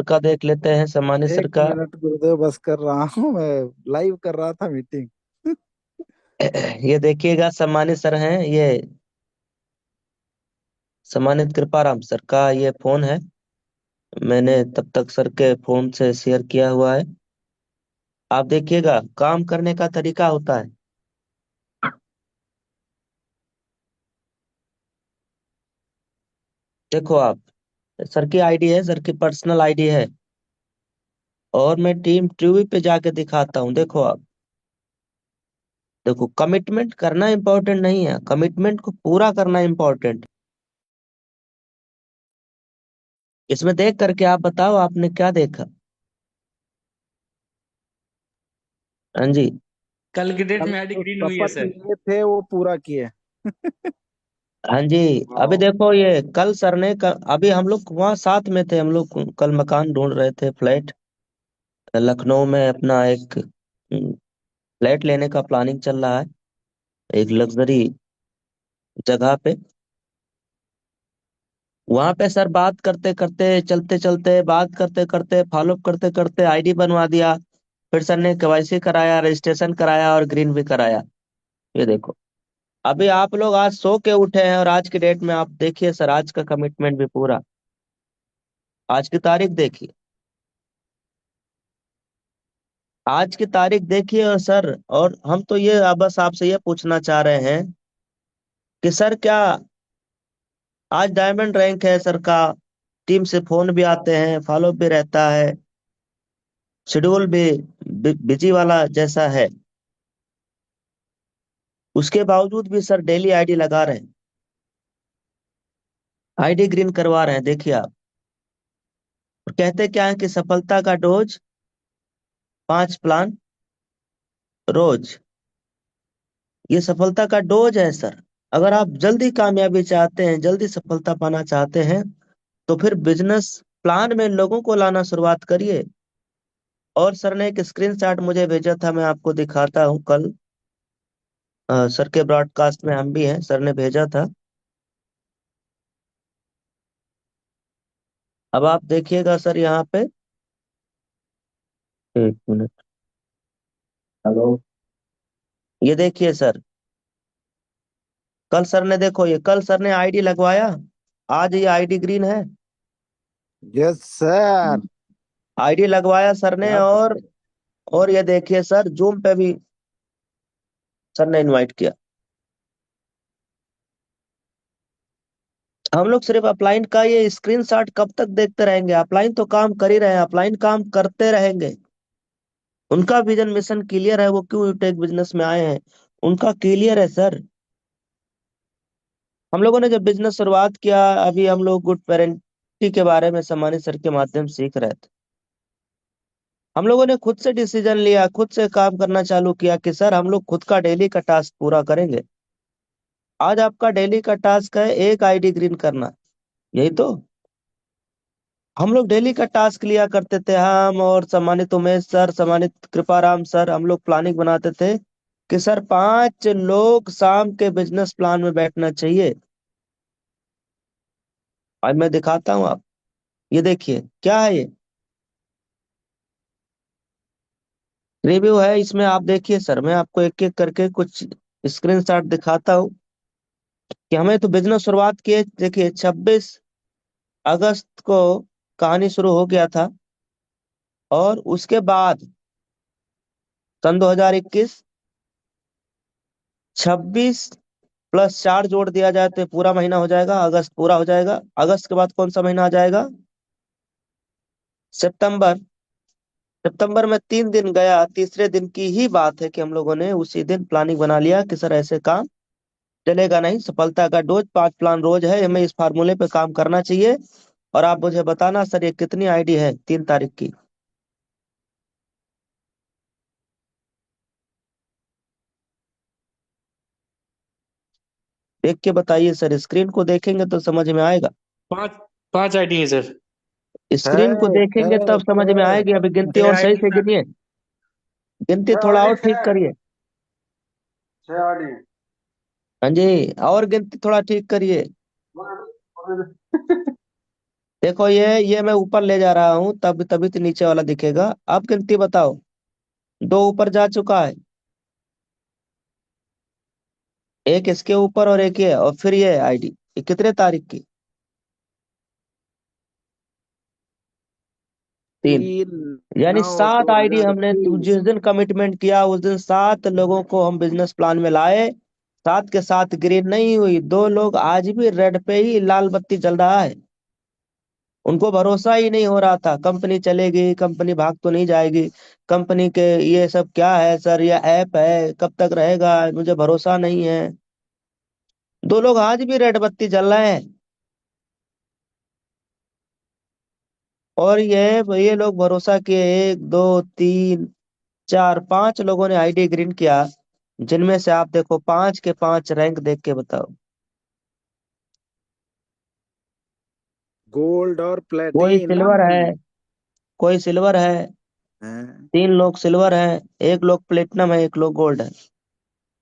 का देख लेते हैं सम्मानित सर एक का। मिनट गुरुदेव, बस कर रहा हूँ मैं। लाइव कर रहा था मीटिंग। ये देखिएगा सम्मानित सर हैं ये। सम्मानित कृपाराम सर का ये फोन है। मैंने तब तक सर के फोन से शेयर किया हुआ है। आप देखिएगा काम करने का तरीका होता है। देखो आप, सर की आईडी है, सर की पर्सनल आईडी है। और मैं टीम टीवी पे जाके दिखाता हूँ, देखो आप। देखो, कमिटमेंट करना इंपॉर्टेंट नहीं है, कमिटमेंट को पूरा करना इंपॉर्टेंट। इसमें देख करके आप बताओ आपने क्या देखा। हाँ जी। कल की डेट कल में आईडी जो ग्रीन हुई है शपथ सर। लिए थे वो पूरा किए। हाँ जी। अभी हाँ। देखो ये कल सर ने अभी हम लोग वहाँ साथ में थे, हम लोग कल मकान ढूंढ रहे थे, फ्लैट लखनऊ में अपना एक फ्लैट लेने का प्लानिंग चल रहा है, एक लग्जरी जगह पे। वहां पे सर बात करते करते, चलते चलते, बात करते करते, फॉलो करते करते आईडी बनवा दिया। फिर सर ने केवाईसी कराया, रजिस्ट्रेशन कराया और ग्रीन भी कराया। ये देखो, अभी आप लोग आज सो के उठे हैं और आज की डेट में आप देखिए सर, आज का कमिटमेंट भी पूरा। आज की तारीख देखिए, आज की तारीख देखिए। और सर, और हम तो ये बस आपसे ये पूछना चाह रहे हैं कि सर क्या आज डायमंड रैंक है सर का, टीम से फोन भी आते हैं, फॉलो भी रहता है, शेड्यूल भी बिजी वाला जैसा है, उसके बावजूद भी सर डेली आईडी लगा रहे हैं, आईडी ग्रीन करवा रहे हैं, देखिए आप। और कहते क्या है कि सफलता का डोज 5 प्लान रोज। ये सफलता का डोज है सर। अगर आप जल्दी कामयाबी चाहते हैं, जल्दी सफलता पाना चाहते हैं, तो फिर बिजनेस प्लान में लोगों को लाना शुरुआत करिए। और सर ने एक स्क्रीनशॉट मुझे भेजा था, मैं आपको दिखाता हूँ। कल सर के ब्रॉडकास्ट में हम भी हैं, सर ने भेजा था। अब आप देखिएगा सर यहाँ पे। एक मिनट। हेलो। ये देखिए सर, कल सर ने, देखो ये कल सर ने आईडी लगवाया, आज ये आईडी ग्रीन है। Yes sir. आईडी लगवाया सर ने। क्या बात और ये देखिए सर, जूम पे भी सर ने इनवाइट किया। हम लोग सिर्फ अपलाइन का ये स्क्रीनशॉट कब तक देखते रहेंगे? अपलाइन तो काम कर ही रहे हैं, अपलाइन काम करते रहेंगे। उनका विजन मिशन क्लियर है, वो क्यों टेक बिजनेस में आए हैं, उनका क्लियर है सर। हम लोगों ने जब बिजनेस शुरुआत किया, अभी हम लोग गुड पेरेंटिंग के बारे में सम्मानित सर के माध्यम से सीख रहे थे। हम लोगों ने खुद से डिसीजन लिया, खुद से काम करना चालू किया कि सर हम लोग खुद का डेली का टास्क पूरा करेंगे। आज आपका डेली का टास्क है एक आईडी ग्रीन करना, यही तो। हम लोग डेली का टास्क लिया करते थे, हम और सम्मानित उमेश सर, सम्मानित कृपाराम सर, हम लोग प्लानिंग बनाते थे कि सर 5 लोग शाम के बिजनेस प्लान में बैठना चाहिए। आज मैं दिखाता हूँ आप, ये देखिए क्या है, ये रिव्यू है। इसमें आप देखिए सर, मैं आपको एक एक करके कुछ स्क्रीनशॉट दिखाता हूँ कि हमें तो बिजनेस शुरुआत किए। देखिए 26 अगस्त को कहानी शुरू हो गया था। और उसके बाद सन 2021, 26 + 4 जोड़ दिया जाए तो ये पूरा महीना हो जाएगा, अगस्त पूरा हो जाएगा। अगस्त के बाद कौन सा महीना आ जाएगा? सितंबर। सितंबर में 3 दिन गया, तीसरे दिन की ही बात है कि हम लोगों ने उसी दिन प्लानिंग बना लिया कि सर ऐसे काम चलेगा नहीं, सफलता का डोज 5 प्लान रोज है, हमें इस फार्मूले पे काम करना चाहिए। और आप मुझे बताना सर ये कितनी आईडी है 3 तारीख की। देख के बताइए सर, स्क्रीन को देखेंगे तो समझ में आएगा। पांच पांच आईडी है सर। है। स्क्रीन को है। देखेंगे तब समझ में है। आएगी। अभी गिनती छह और सही आईडी से सर। गिनिए, गिनती छह थोड़ा ऑडी और ठीक छह। करिए। 6 ऑडी। हाँ जी, और गिनती थोड़ा ठीक करिए। देखो ये मैं ऊपर ले जा रहा हूँ, तब तभी तो नीचे वाला दिखेगा। अब गिनती बताओ। दो ऊपर जा चुका है, एक इसके ऊपर और एक ये, और फिर ये आईडी। ये कितने तारीख की? 3। 3 9 यानी 7 दो आईडी हजार हमने इक्कीस जिस दिन कमिटमेंट किया उस दिन 7 लोगों को हम बिजनेस प्लान में लाए। 7 के 7 ग्रीन नहीं हुई, 2 लोग आज भी रेड पे ही लाल बत्ती जल रहा है। उनको भरोसा ही नहीं हो रहा था, कंपनी चलेगी, कंपनी भाग तो नहीं जाएगी, कंपनी के ये सब क्या है सर, ये ऐप है कब तक रहेगा, मुझे भरोसा नहीं है। 2 लोग आज भी रेड बत्ती जल रहे हैं। और ये लोग भरोसा किए, 1 2 3 4 5 लोगों ने आईडी ग्रीन किया, जिनमें से आप देखो 5 के 5 रैंक देख के बताओ। गोल्ड और कोई प्लेटिनम सिल्वर है, कोई सिल्वर है, है। 3 लोग सिल्वर हैं, 1 लोग प्लेटिनम है, 1 लोग गोल्ड है।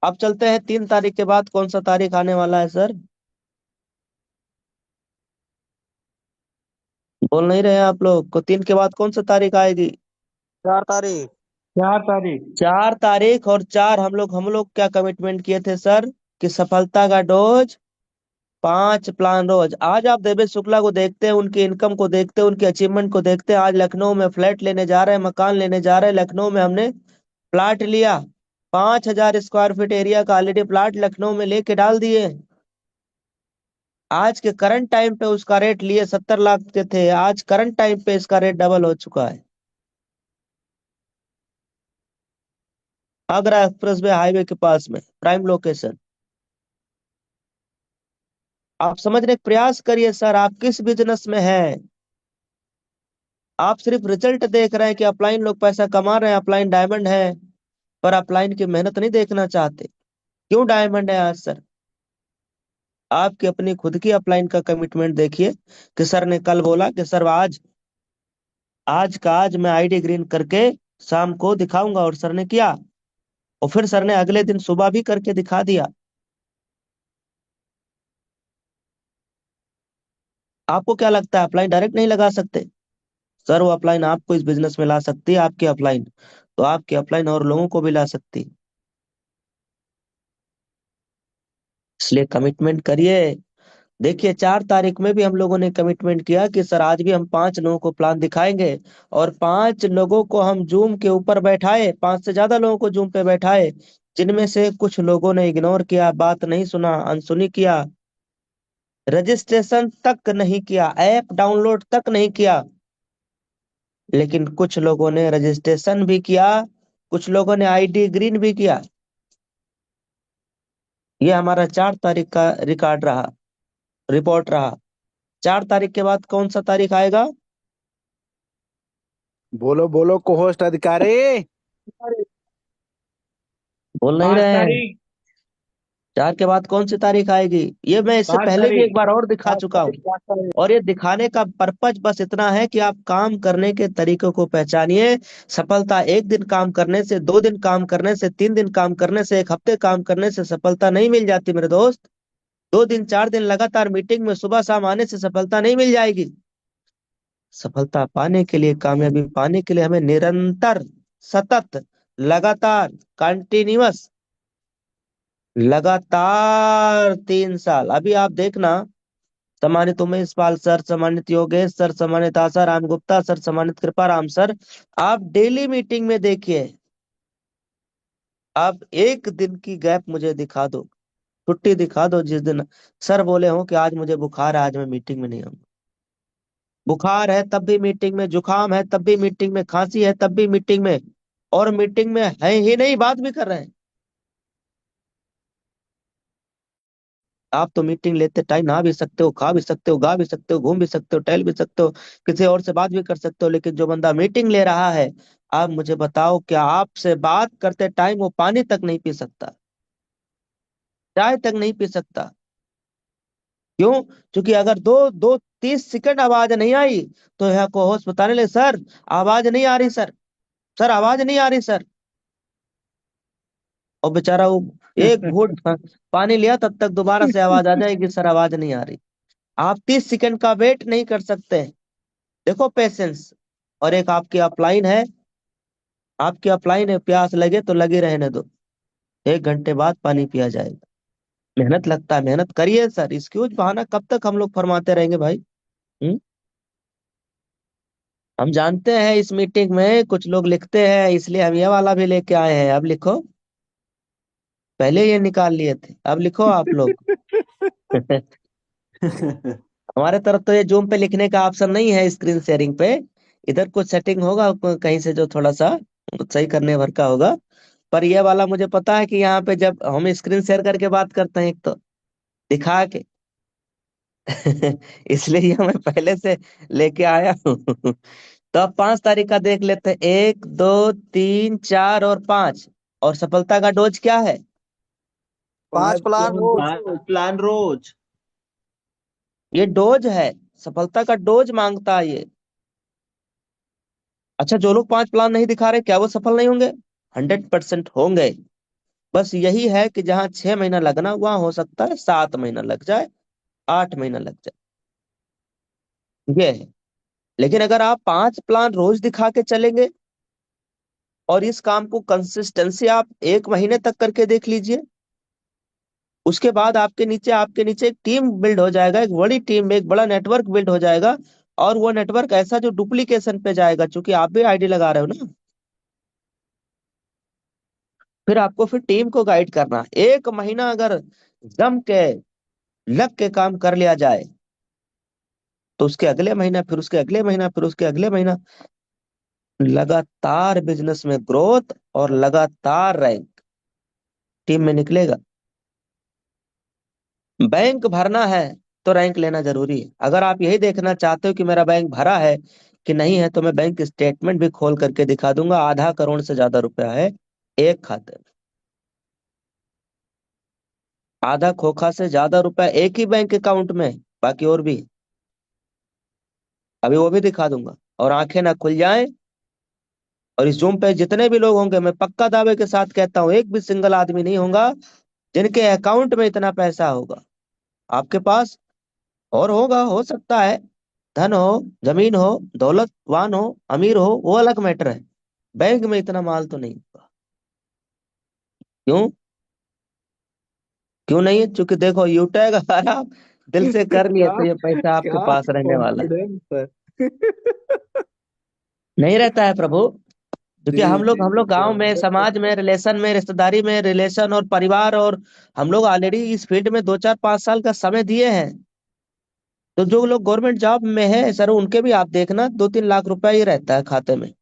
अब चलते हैं 3 तारीख के बाद कौन सा तारीख आने वाला है सर? बोल नहीं रहे हैं आप लोग को, 3 के बाद कौन सा तारीख आएगी? 4 तारीख। 4 तारीख। 4 तारीख। और 4 हम लोग क्या कमिटमेंट किए थे सर? कि सफलता का डोज 5 प्लान रोज। आज आप देवेश शुक्ला को देखते हैं, उनकी इनकम को देखते हैं, उनके अचीवमेंट को देखते हैं। आज लखनऊ में फ्लैट लेने जा रहे हैं, मकान लेने जा रहे हैं। लखनऊ में हमने प्लाट लिया, 5,000 स्क्वायर फीट एरिया का ऑलरेडी प्लाट लखनऊ में लेके डाल दिए। आज के करंट टाइम पे उसका रेट लिए 70 लाख के थे, आज करंट टाइम पे इसका रेट डबल हो चुका है। आगरा एक्सप्रेस वे हाईवे के पास में प्राइम लोकेशन। आप समझने का प्रयास करिए सर, आप किस बिजनेस में हैं। आप सिर्फ रिजल्ट देख रहे हैं कि अपलाइन लोग पैसा कमा रहे हैं, अपलाइन डायमंड है, पर अपलाइन की मेहनत नहीं देखना चाहते। क्यों डायमंड है आज सर? आपकी अपनी खुद की अपलाइन का कमिटमेंट देखिए, कि सर ने कल बोला कि सर आज आज का आज मैं आईडी ग्रीन करके शाम को दिखाऊंगा, और सर ने किया। और फिर सर ने अगले दिन सुबह भी करके दिखा दिया। आपको क्या लगता है अपलाइन डायरेक्ट नहीं लगा सकते? सर वो अपलाइन आपको इस बिजनेस में ला सकती है, आपकी अपलाइन तो आपकी अपलाइन और लोगों को भी ला सकती है। इसलिए कमिटमेंट करिए। देखिए 4 तारीख में भी हम लोगों ने कमिटमेंट किया कि सर आज भी हम 5 लोगों को प्लान दिखाएंगे। और 5 लोगों को हम जूम के ऊपर बैठाए, 5 से ज्यादा लोगों को जूम पे बैठाए, जिनमें से कुछ लोगों ने इग्नोर किया, बात नहीं सुना, अनसुनी किया, रजिस्ट्रेशन तक नहीं किया, ऐप डाउनलोड तक नहीं किया। लेकिन कुछ लोगों ने रजिस्ट्रेशन भी किया, कुछ लोगों ने आईडी ग्रीन भी किया। ये हमारा 4 तारीख का रिकॉर्ड रहा, रिपोर्ट रहा। 4 तारीख के बाद कौन सा तारीख आएगा? बोलो बोलो को होस्ट अधिकारी। बोल नहीं पांच रहे हैं। तारीख 4 के बाद कौन सी तारीख आएगी? ये मैं इससे पांच पहले भी एक तारीख बार और दिखा चुका हूँ। 5 तारीख। और ये दिखाने का पर्पज बस इतना है कि आप काम करने के तरीकों को पहचानिए। सफलता एक दिन काम करने से, 2 दिन काम करने से, 3 दिन काम करने से, 1 हफ्ते काम करने से सफलता नहीं मिल जाती मेरे दोस्त। 2 दिन 4 दिन लगातार मीटिंग में सुबह शाम आने से सफलता नहीं मिल जाएगी। सफलता पाने के लिए, कामयाबी पाने के लिए हमें निरंतर, सतत, लगातार, कंटिन्यूअस, लगातार 3 साल। अभी आप देखना, सम्मानित उमेश पाल सर, सम्मानित योगेश सर, सम्मानित आशा राम गुप्ता सर, सम्मानित कृपा राम सर, आप डेली मीटिंग में देखिए। आप एक दिन की गैप मुझे दिखा दो, छुट्टी दिखा दो जिस दिन सर बोले हो कि आज मुझे बुखार है, आज मैं मीटिंग में नहीं आऊंगा। बुखार है तब भी मीटिंग में, जुकाम है तब भी मीटिंग में, खांसी है तब भी मीटिंग में, और मीटिंग में है ही नहीं, बात भी कर रहे हैं। आप तो मीटिंग लेते टाइम नहा भी सकते हो, खा भी सकते हो, गा भी सकते हो, घूम भी सकते हो, टहल भी सकते हो, किसी और से बात भी कर सकते हो। लेकिन जो बंदा मीटिंग ले रहा है, आप मुझे बताओ, क्या आपसे बात करते टाइम वो पानी तक नहीं पी सकता, चाय तक नहीं पी सकता? क्यों? क्योंकि अगर दो दो 30 सेकंड आवाज नहीं आई, तो यह को होस्ट बताने लगे, सर आवाज नहीं आ रही सर, सर आवाज नहीं आ रही सर। और बेचारा वो एक घूंट पानी लिया, तब तक दोबारा से आवाज आ जाएगी, सर आवाज नहीं आ रही। आप 30 सेकंड का वेट नहीं कर सकते। देखो पेशेंस। और एक आपकी अपलाइन है, आपकी अपलाइन है, प्यास लगे तो लगी रहने दो, 1 घंटे बाद पानी पिया जाएगा। मेहनत लगता है, मेहनत करिए सर, एक्सक्यूज बहाना कब तक हम लोग फरमाते रहेंगे भाई। हम्म? हम जानते हैं इस मीटिंग में कुछ लोग लिखते हैं, इसलिए हम ये वाला भी लेके आए हैं। अब लिखो, पहले ये निकाल लिए थे, अब लिखो आप लोग। हमारे तरफ तो ये जूम पे लिखने का ऑप्शन नहीं है, स्क्रीन शेयरिंग पे। इधर कुछ सेटिंग होगा कहीं से जो थोड़ा सा सही करने भर का होगा। पर ये वाला मुझे पता है कि यहाँ पे जब हम स्क्रीन शेयर करके बात करते हैं, एक तो दिखा के इसलिए ये मैं पहले से लेके आया हूँ। तो अब 5 तारीख का देख लेते हैं, 1, 2, 3, 4 और 5। और सफलता का डोज क्या है? 5 प्लान रोज। प्लान रोज। ये डोज है, सफलता का डोज मांगता है ये। अच्छा, जो लोग 5 प्लान नहीं दिखा रहे, क्या वो सफल नहीं होंगे? 100% होंगे। बस यही है कि जहाँ 6 महीना लगना, वहां हो सकता है 7 महीना लग जाए, 8 महीना लग जाए, ये है। लेकिन अगर आप 5 प्लान रोज दिखा के चलेंगे, और इस काम को कंसिस्टेंसी आप 1 महीने तक करके देख लीजिए, उसके बाद आपके नीचे एक टीम बिल्ड हो जाएगा, एक बड़ी टीम, एक बड़ा नेटवर्क बिल्ड हो जाएगा। और वो नेटवर्क ऐसा जो डुप्लीकेशन पे जाएगा, क्योंकि आप भी आईडी लगा रहे हो ना। फिर आपको फिर टीम को गाइड करना, 1 महीना अगर जम के लग के काम कर लिया जाए, तो उसके अगले महीना, फिर उसके अगले महीना, फिर उसके अगले महीना, लगातार बिजनेस में ग्रोथ और लगातार रैंक टीम में निकलेगा। बैंक भरना है तो रैंक लेना जरूरी है। अगर आप यही देखना चाहते हो कि मेरा बैंक भरा है कि नहीं है, तो मैं बैंक स्टेटमेंट भी खोल करके दिखा दूंगा। ½ करोड़ से ज्यादा रुपया है एक खाते में, आधा खोखा से ज्यादा रुपया एक ही बैंक अकाउंट में, बाकी और भी। अभी वो भी दिखा दूंगा। और आंखें ना खुल जाएं, और इस जूम पे जितने भी लोग होंगे, मैं पक्का दावे के साथ कहता हूं, एक भी सिंगल आदमी नहीं होगा जिनके अकाउंट में इतना पैसा होगा। आपके पास और होगा, हो सकता है, धन हो, जमीन हो, दौलतवान हो, अमीर हो, वो अलग मैटर है। बैंक में इतना माल तो नहीं होगा। क्यों? क्यों नहीं है? क्योंकि देखो, यूटैग अगर आप दिल से कर लिए, क्या तो ये पैसा आपके क्या पास रहने वाला है। कॉन्फिडेंस है। नहीं रहता है प्रभु। क्योंकि जी जी हम जी, लोग गांव में, समाज 100%। में, रिलेशन में, रिश्तेदारी में, रिलेशन और परिवार, और हम लोग ऑलरेडी इस फील्ड में 2, 4, 5 साल का समय दिए हैं। तो जो लोग गवर्नमेंट जॉब में है सर, उनके भी आप देखना 2, 3 लाख रुपया ही रहता है खाते में।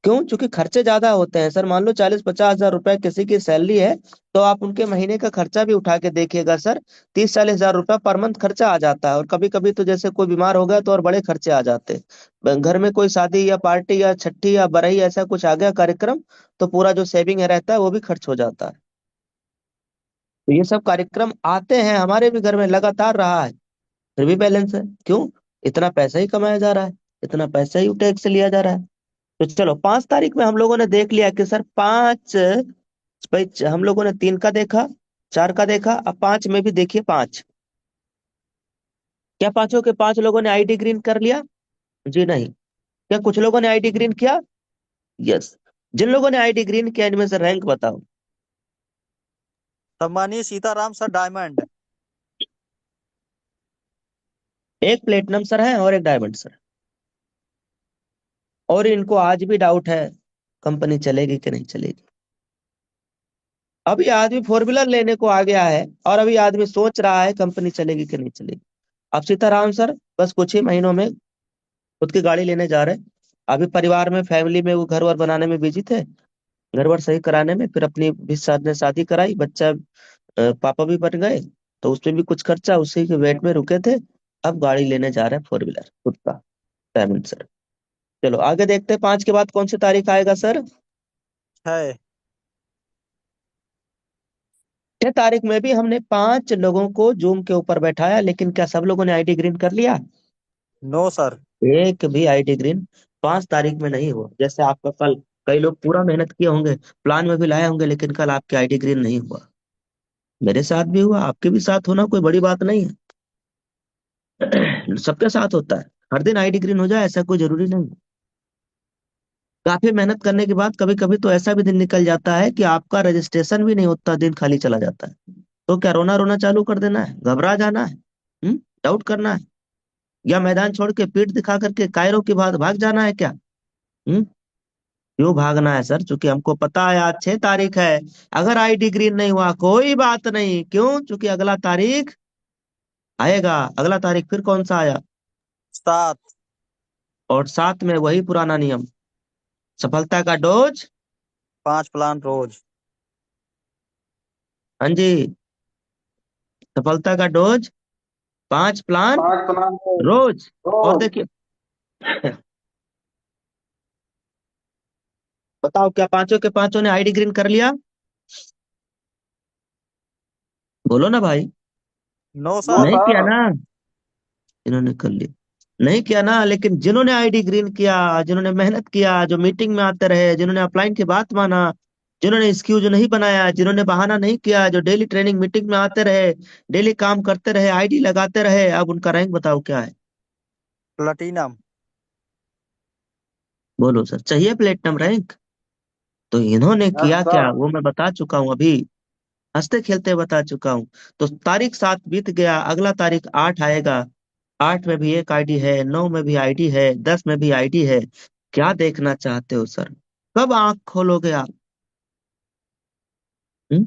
क्यों? क्योंकि खर्चे ज्यादा होते हैं सर। मान लो 40, 50 हजार रुपए किसी की सैलरी है, तो आप उनके महीने का खर्चा भी उठा के देखिएगा सर, 30, 40 हजार रुपया पर मंथ खर्चा आ जाता है। और कभी कभी तो जैसे कोई बीमार हो गया तो और बड़े खर्चे आ जाते हैं। घर में कोई शादी या पार्टी या छठी या बरई ऐसा कुछ आ गया कार्यक्रम, तो पूरा जो सेविंग है रहता है वो भी खर्च हो जाता है। तो ये सब कार्यक्रम आते हैं, हमारे भी घर में लगातार रहा है, फिर भी बैलेंस है। क्यों? इतना पैसा ही कमाया जा रहा है, इतना पैसा ही टैक्स से लिया जा रहा है। तो चलो, 5 तारीख में हम लोगों ने देख लिया कि सर पांच, भाई हम लोगों ने 3 का देखा, 4 का देखा, अब 5 में भी देखिए 5। क्या पांचों के 5 लोगों ने आईडी ग्रीन कर लिया? जी नहीं। क्या कुछ लोगों ने आईडी ग्रीन किया? यस। जिन लोगों ने आईडी ग्रीन किया, इनमें से रैंक बताओ। सम्मानीय सीताराम सर डायमंड। एक प्लेटिनम सर है और एक डायमंड सर है। और इनको आज भी डाउट है कंपनी चलेगी कि नहीं चलेगी। अभी आदमी 4 व्हीलर लेने को आ गया है, और अभी आदमी सोच रहा है कंपनी चलेगी कि नहीं चलेगी। अब सीताराम सर बस कुछ ही महीनों में खुद की गाड़ी लेने जा रहे हैं। अभी परिवार में, फैमिली में वो घर वर बनाने में बिजी थे, घर वर सही कराने में। फिर अपनी भी साथ ने शादी कराई, बच्चा पापा भी बन गए, तो उसमें भी कुछ खर्चा, उसी के वेट में रुके थे। अब गाड़ी लेने जा रहे हैं 4 व्हीलर खुद का, डायमंड सर। चलो आगे देखते हैं, 5 के बाद कौन सी तारीख आएगा सर? है 6 तारीख में भी हमने 5 लोगों को जूम के ऊपर बैठाया, लेकिन क्या सब लोगों ने आईडी ग्रीन कर लिया? No sir. एक भी आईडी ग्रीन 5 तारीख में नहीं हुआ। जैसे आपका कल, कई लोग पूरा मेहनत किए होंगे, प्लान में भी लाए होंगे, लेकिन कल आपके आईडी ग्रीन नहीं हुआ। मेरे साथ भी हुआ, आपके भी साथ होना कोई बड़ी बात नहीं है। सबके साथ होता है। हर दिन आईडी ग्रीन हो जाए ऐसा कोई जरूरी नहीं। काफी मेहनत करने के बाद कभी कभी तो ऐसा भी दिन निकल जाता है कि आपका रजिस्ट्रेशन भी नहीं होता, दिन खाली चला जाता है। तो क्या रोना रोना चालू कर देना है, घबरा जाना है, डाउट करना है, या मैदान छोड़ के पीठ दिखा करके कायरों की बात भाग जाना है क्या? हम्म क्यों भागना है सर? क्योंकि हमको पता है आज 6 तारीख है। अगर आईडी ग्रीन नहीं हुआ कोई बात नहीं, क्यों? क्योंकि अगला तारीख आएगा। अगला तारीख फिर कौन सा आया? 7। और साथ में वही पुराना नियम, सफलता का डोज। 5 प्लान रोज। हाँ जी, सफलता का डोज 5 प्लान पांच प्लान रोज। और रोज। देखिए, बताओ क्या पांचों के पांचों ने आईडी ग्रीन कर लिया? बोलो ना भाई। No no sir. नहीं किया सर। ना? इन्होंने कर लिया। नहीं किया ना, लेकिन जिन्होंने आईडी ग्रीन किया, जिन्होंने मेहनत किया, जो मीटिंग में आते रहे, जिन्होंने अपलाइन की बात माना, जिन्होंने एक्सक्यूज नहीं बनाया, जिन्होंने बहाना नहीं किया, जो डेली ट्रेनिंग मीटिंग में आते रहे, डेली काम करते रहे, आईडी लगाते रहे, अब उनका रैंक बताओ क्या है? प्लेटिनम। बोलो सर, चाहिए प्लेटिनम रैंक? तो इन्होंने यस किया क्या सर। वो मैं बता चुका हूँ अभी, हंसते खेलते बता चुका हूँ। तो तारीख 7 बीत गया, अगला तारीख 8 आएगा। 8 में भी एक आईडी है, 9 में भी आईडी है, 10 में भी आईडी है। क्या देखना चाहते हो सर? कब आंख खोलोगे आप? हम्म?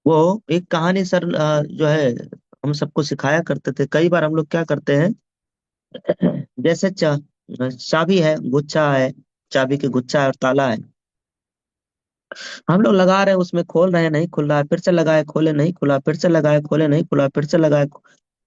वो एक कहानी सर, जो है, हम सबको सिखाया करते थे। कई बार हम लोग क्या करते हैं, जैसे चाबी है, गुच्छा है, चाबी की गुच्छा है और ताला है। हम लोग लगा रहे हैं, उसमें खोल रहे हैं, नहीं खुल रहा है, फिर से लगाए खोले नहीं खुला, फिर से लगाए खोले नहीं खुला, फिर से लगाए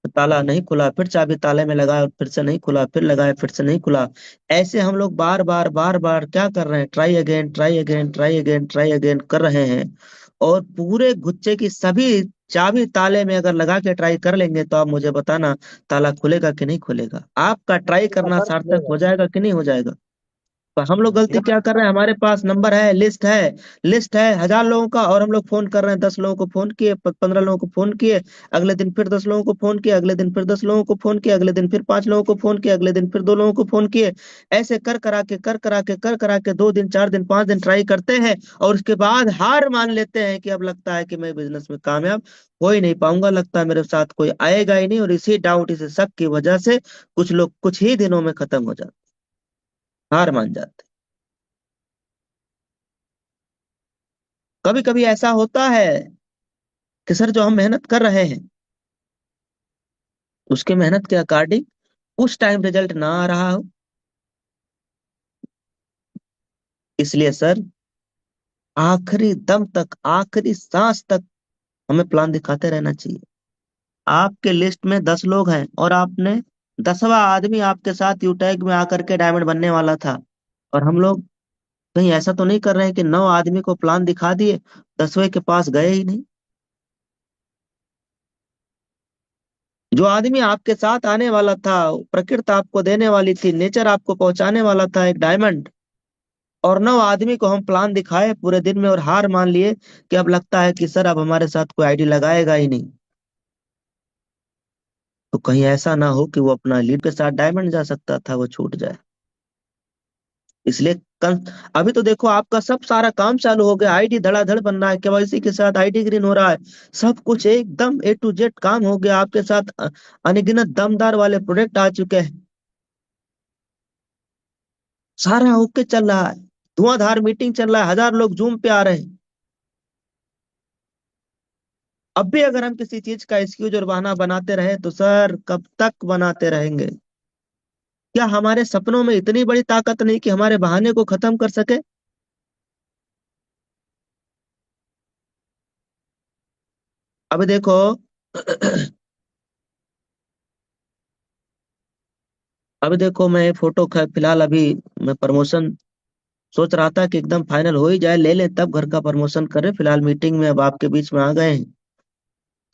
ताला नहीं खुला, फिर चाबी ताले में लगाए और फिर से नहीं खुला, फिर लगाए फिर से नहीं खुला। ऐसे हम लोग बार बार बार बार क्या कर रहे हैं, try again try again try again try again कर रहे हैं। और पूरे गुच्छे की सभी चाबी ताले में अगर लगा के ट्राई कर लेंगे तो आप मुझे बताना, ताला खुलेगा कि नहीं खुलेगा? आपका ट्राई करना सर सार्थक खुलेगा। हो जाएगा कि नहीं हो जाएगा? पर हम लोग गलती यस क्या कर रहे हैं, हमारे पास नंबर है, लिस्ट है, लिस्ट है 1000 लोगों का, और हम लोग फोन कर रहे हैं, 10 लोगों को फोन किए, 15 लोगों को फोन किए, अगले दिन फिर 10 लोगों को फोन किए, अगले दिन फिर 10 लोगों को फोन किए, अगले दिन फिर 5 लोगों को फोन किए, अगले दिन फिर 2 लोगों को फोन किए। ऐसे कर करा के कर करा के कर करा के 2 दिन 4 दिन 5 दिन ट्राई करते हैं, और उसके बाद हार मान लेते हैं कि अब लगता है कि मैं बिजनेस में कामयाब हो ही नहीं पाऊंगा, लगता है मेरे साथ कोई आएगा ही नहीं, और इसी डाउट इसी शक की वजह से कुछ लोग कुछ ही दिनों में खत्म हो जाते, हार मान जाते। कभी कभी ऐसा होता है कि सर जो हम मेहनत कर रहे हैं उसके मेहनत के अकॉर्डिंग उस टाइम रिजल्ट ना आ रहा हो। इसलिए सर आखिरी दम तक, आखिरी सांस तक हमें प्लान दिखाते रहना चाहिए। आपके लिस्ट में 10 लोग हैं और आपने 10वां आदमी आपके साथ यूटैग में आकर के डायमंड बनने वाला था, और हम लोग कहीं ऐसा तो नहीं कर रहे हैं कि 9 आदमी को प्लान दिखा दिए, 10वें के पास गए ही नहीं। जो आदमी आपके साथ आने वाला था, प्रकृति आपको देने वाली थी, नेचर आपको पहुंचाने वाला था एक डायमंड, और 9 आदमी को हम प्लान दिखाए पूरे दिन में और हार मान लिए कि अब लगता है कि सर अब हमारे साथ कोई आईडी लगाएगा ही नहीं। तो कहीं ऐसा ना हो कि वो अपना लीड के साथ डायमंड जा सकता था, वो छूट जाए। इसलिए अभी तो देखो आपका सब सारा काम चालू हो गया, आईडी धड़ाधड़ बन रहा है, केवाईसी के साथ आईडी ग्रीन हो रहा है, सब कुछ एकदम ए टू जेड काम हो गया आपके साथ। अनगिनत दमदार वाले प्रोडक्ट आ चुके हैं, सारा होके चल रहा है, धुआंधार मीटिंग चल रहा है, 1000 लोग जूम पे आ रहे हैं। अब भी अगर हम किसी चीज का एक्सक्यूज और बहाना बनाते रहे तो सर कब तक बनाते रहेंगे? क्या हमारे सपनों में इतनी बड़ी ताकत नहीं कि हमारे बहाने को खत्म कर सके? अभी देखो, अभी देखो, मैं ये फोटो फिलहाल अभी मैं प्रमोशन सोच रहा था कि एकदम फाइनल हो ही जाए, ले लें तब घर का प्रमोशन करें। फिलहाल मीटिंग में अब आपके बीच में आ गए हैं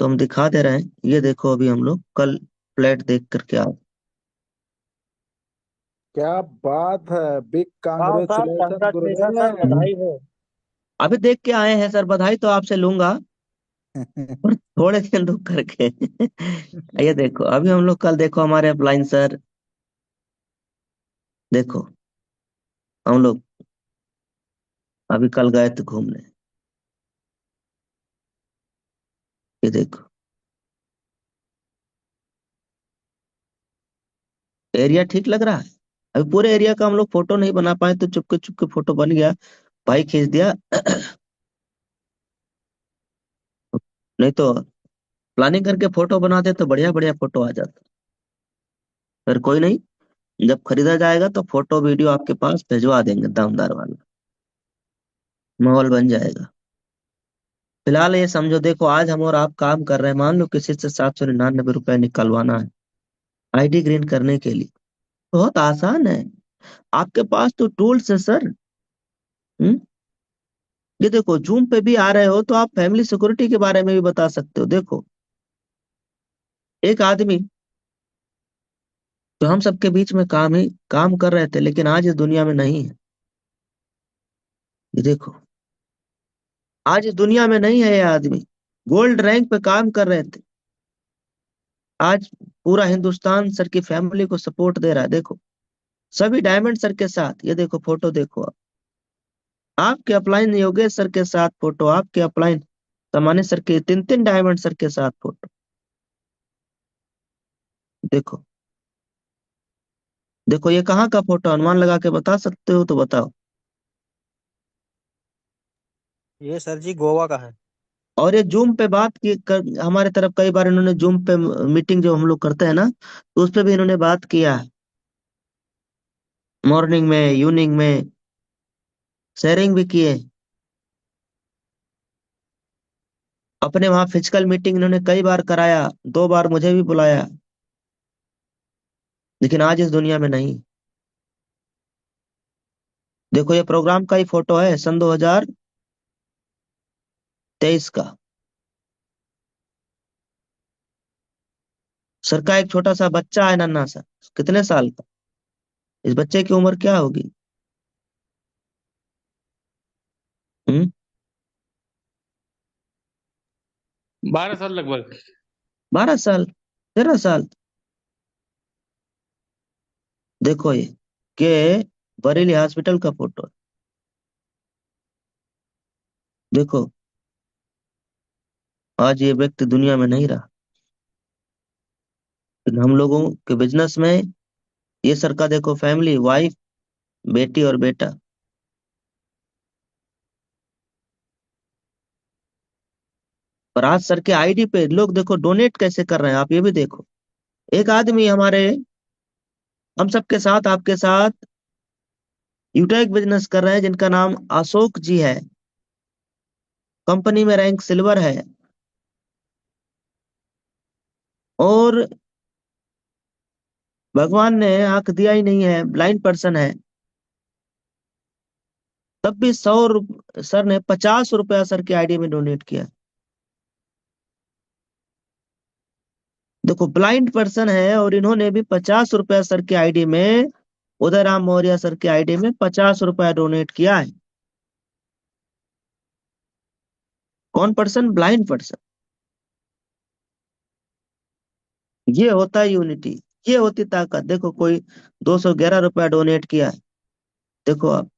तो हम दिखा दे रहे हैं। ये देखो, अभी हम लोग कल फ्लैट देख करके आओ। क्या बात है, बिग हाँ सर, कांग्रेचुलेशन कंग्रेचुलेशन सर, गुरुदेव। बधाई हो। अभी देख के आए हैं सर, बधाई तो आपसे लूंगा, और थोड़े दिन रुक करके ये देखो, अभी हम लोग कल देखो हमारे अपलाइन सर, देखो हम लोग अभी कल गए थे घूमने। ये देखो एरिया ठीक लग रहा है। अभी पूरे एरिया का हम लोग फोटो नहीं बना पाए तो चुपके चुपके फोटो बन गया, भाई खींच दिया। नहीं तो प्लानिंग करके फोटो बनाते तो बढ़िया बढ़िया फोटो आ जाता। फिर कोई नहीं, जब खरीदा जाएगा तो फोटो वीडियो आपके पास भिजवा देंगे दमदार वाला, माहौल बन जाएगा। फिलहाल ये समझो, देखो आज हम और आप काम कर रहे हैं, मान लो किसी से 799 रुपए निकलवाना है आईडी ग्रीन करने के लिए, बहुत आसान है। आपके पास तो टूल्स है सर। हम्म ये देखो जूम पे भी आ रहे हो तो आप फैमिली सिक्योरिटी के बारे में भी बता सकते हो। देखो एक आदमी जो हम सबके बीच में काम कर रहे थे, लेकिन आज इस दुनिया में नहीं है। ये देखो आज इस दुनिया में नहीं है ये आदमी, गोल्ड रैंक पे काम कर रहे थे, आज पूरा हिंदुस्तान सर की फैमिली को सपोर्ट दे रहा है। देखो सभी डायमंड सर के साथ, ये देखो फोटो देखो आप। आपके अपलाइन योगेश सर के साथ फोटो, आपके अपलाइन सामान्य सर के 3 3 डायमंड सर के साथ फोटो। देखो देखो ये कहाँ का फोटो, अनुमान लगा के बता सकते हो तो बताओ। ये सर जी गोवा का है। और ये जूम पे हमारे तरफ कई बार इन्होंने जूम पे मीटिंग जो हम लोग करते हैं ना, तो उस पे भी इन्होंने बात किया है, मॉर्निंग में इवनिंग में शेयरिंग भी किए। अपने वहां फिजिकल मीटिंग इन्होंने कई बार कराया, 2 बार मुझे भी बुलाया, लेकिन आज इस दुनिया में नहीं। देखो ये प्रोग्राम का ही फोटो है, सन 2023 का। सर का एक छोटा सा बच्चा है, नन्हा सा, कितने साल का, इस बच्चे की उम्र क्या होगी? हम्म 12 साल लगभग। 12 साल, 13 साल। देखो ये के बरेली हॉस्पिटल का फोटो है। देखो आज ये व्यक्ति दुनिया में नहीं रहा, लेकिन हम लोगों के बिजनेस में ये सर का देखो फैमिली, वाइफ, बेटी और बेटा। और आज सर के आईडी पे लोग देखो डोनेट कैसे कर रहे हैं, आप ये भी देखो। एक आदमी हमारे, हम सबके साथ आपके साथ यूटेक बिजनेस कर रहे हैं, जिनका नाम अशोक जी है, कंपनी में रैंक सिल्वर है, और भगवान ने आंख दिया ही नहीं है, ब्लाइंड पर्सन है, तब भी सर ने 50 रुपया सर की आईडी में डोनेट किया। देखो ब्लाइंड पर्सन है और इन्होंने भी 50 रुपया सर की आईडी में, उदयराम मौर्य सर की आईडी में 50 रुपया डोनेट किया है। कौन पर्सन? Blind person. ये होता है यूनिटी, ये होती ताकत। देखो कोई 211 रुपया डोनेट किया है, देखो आप,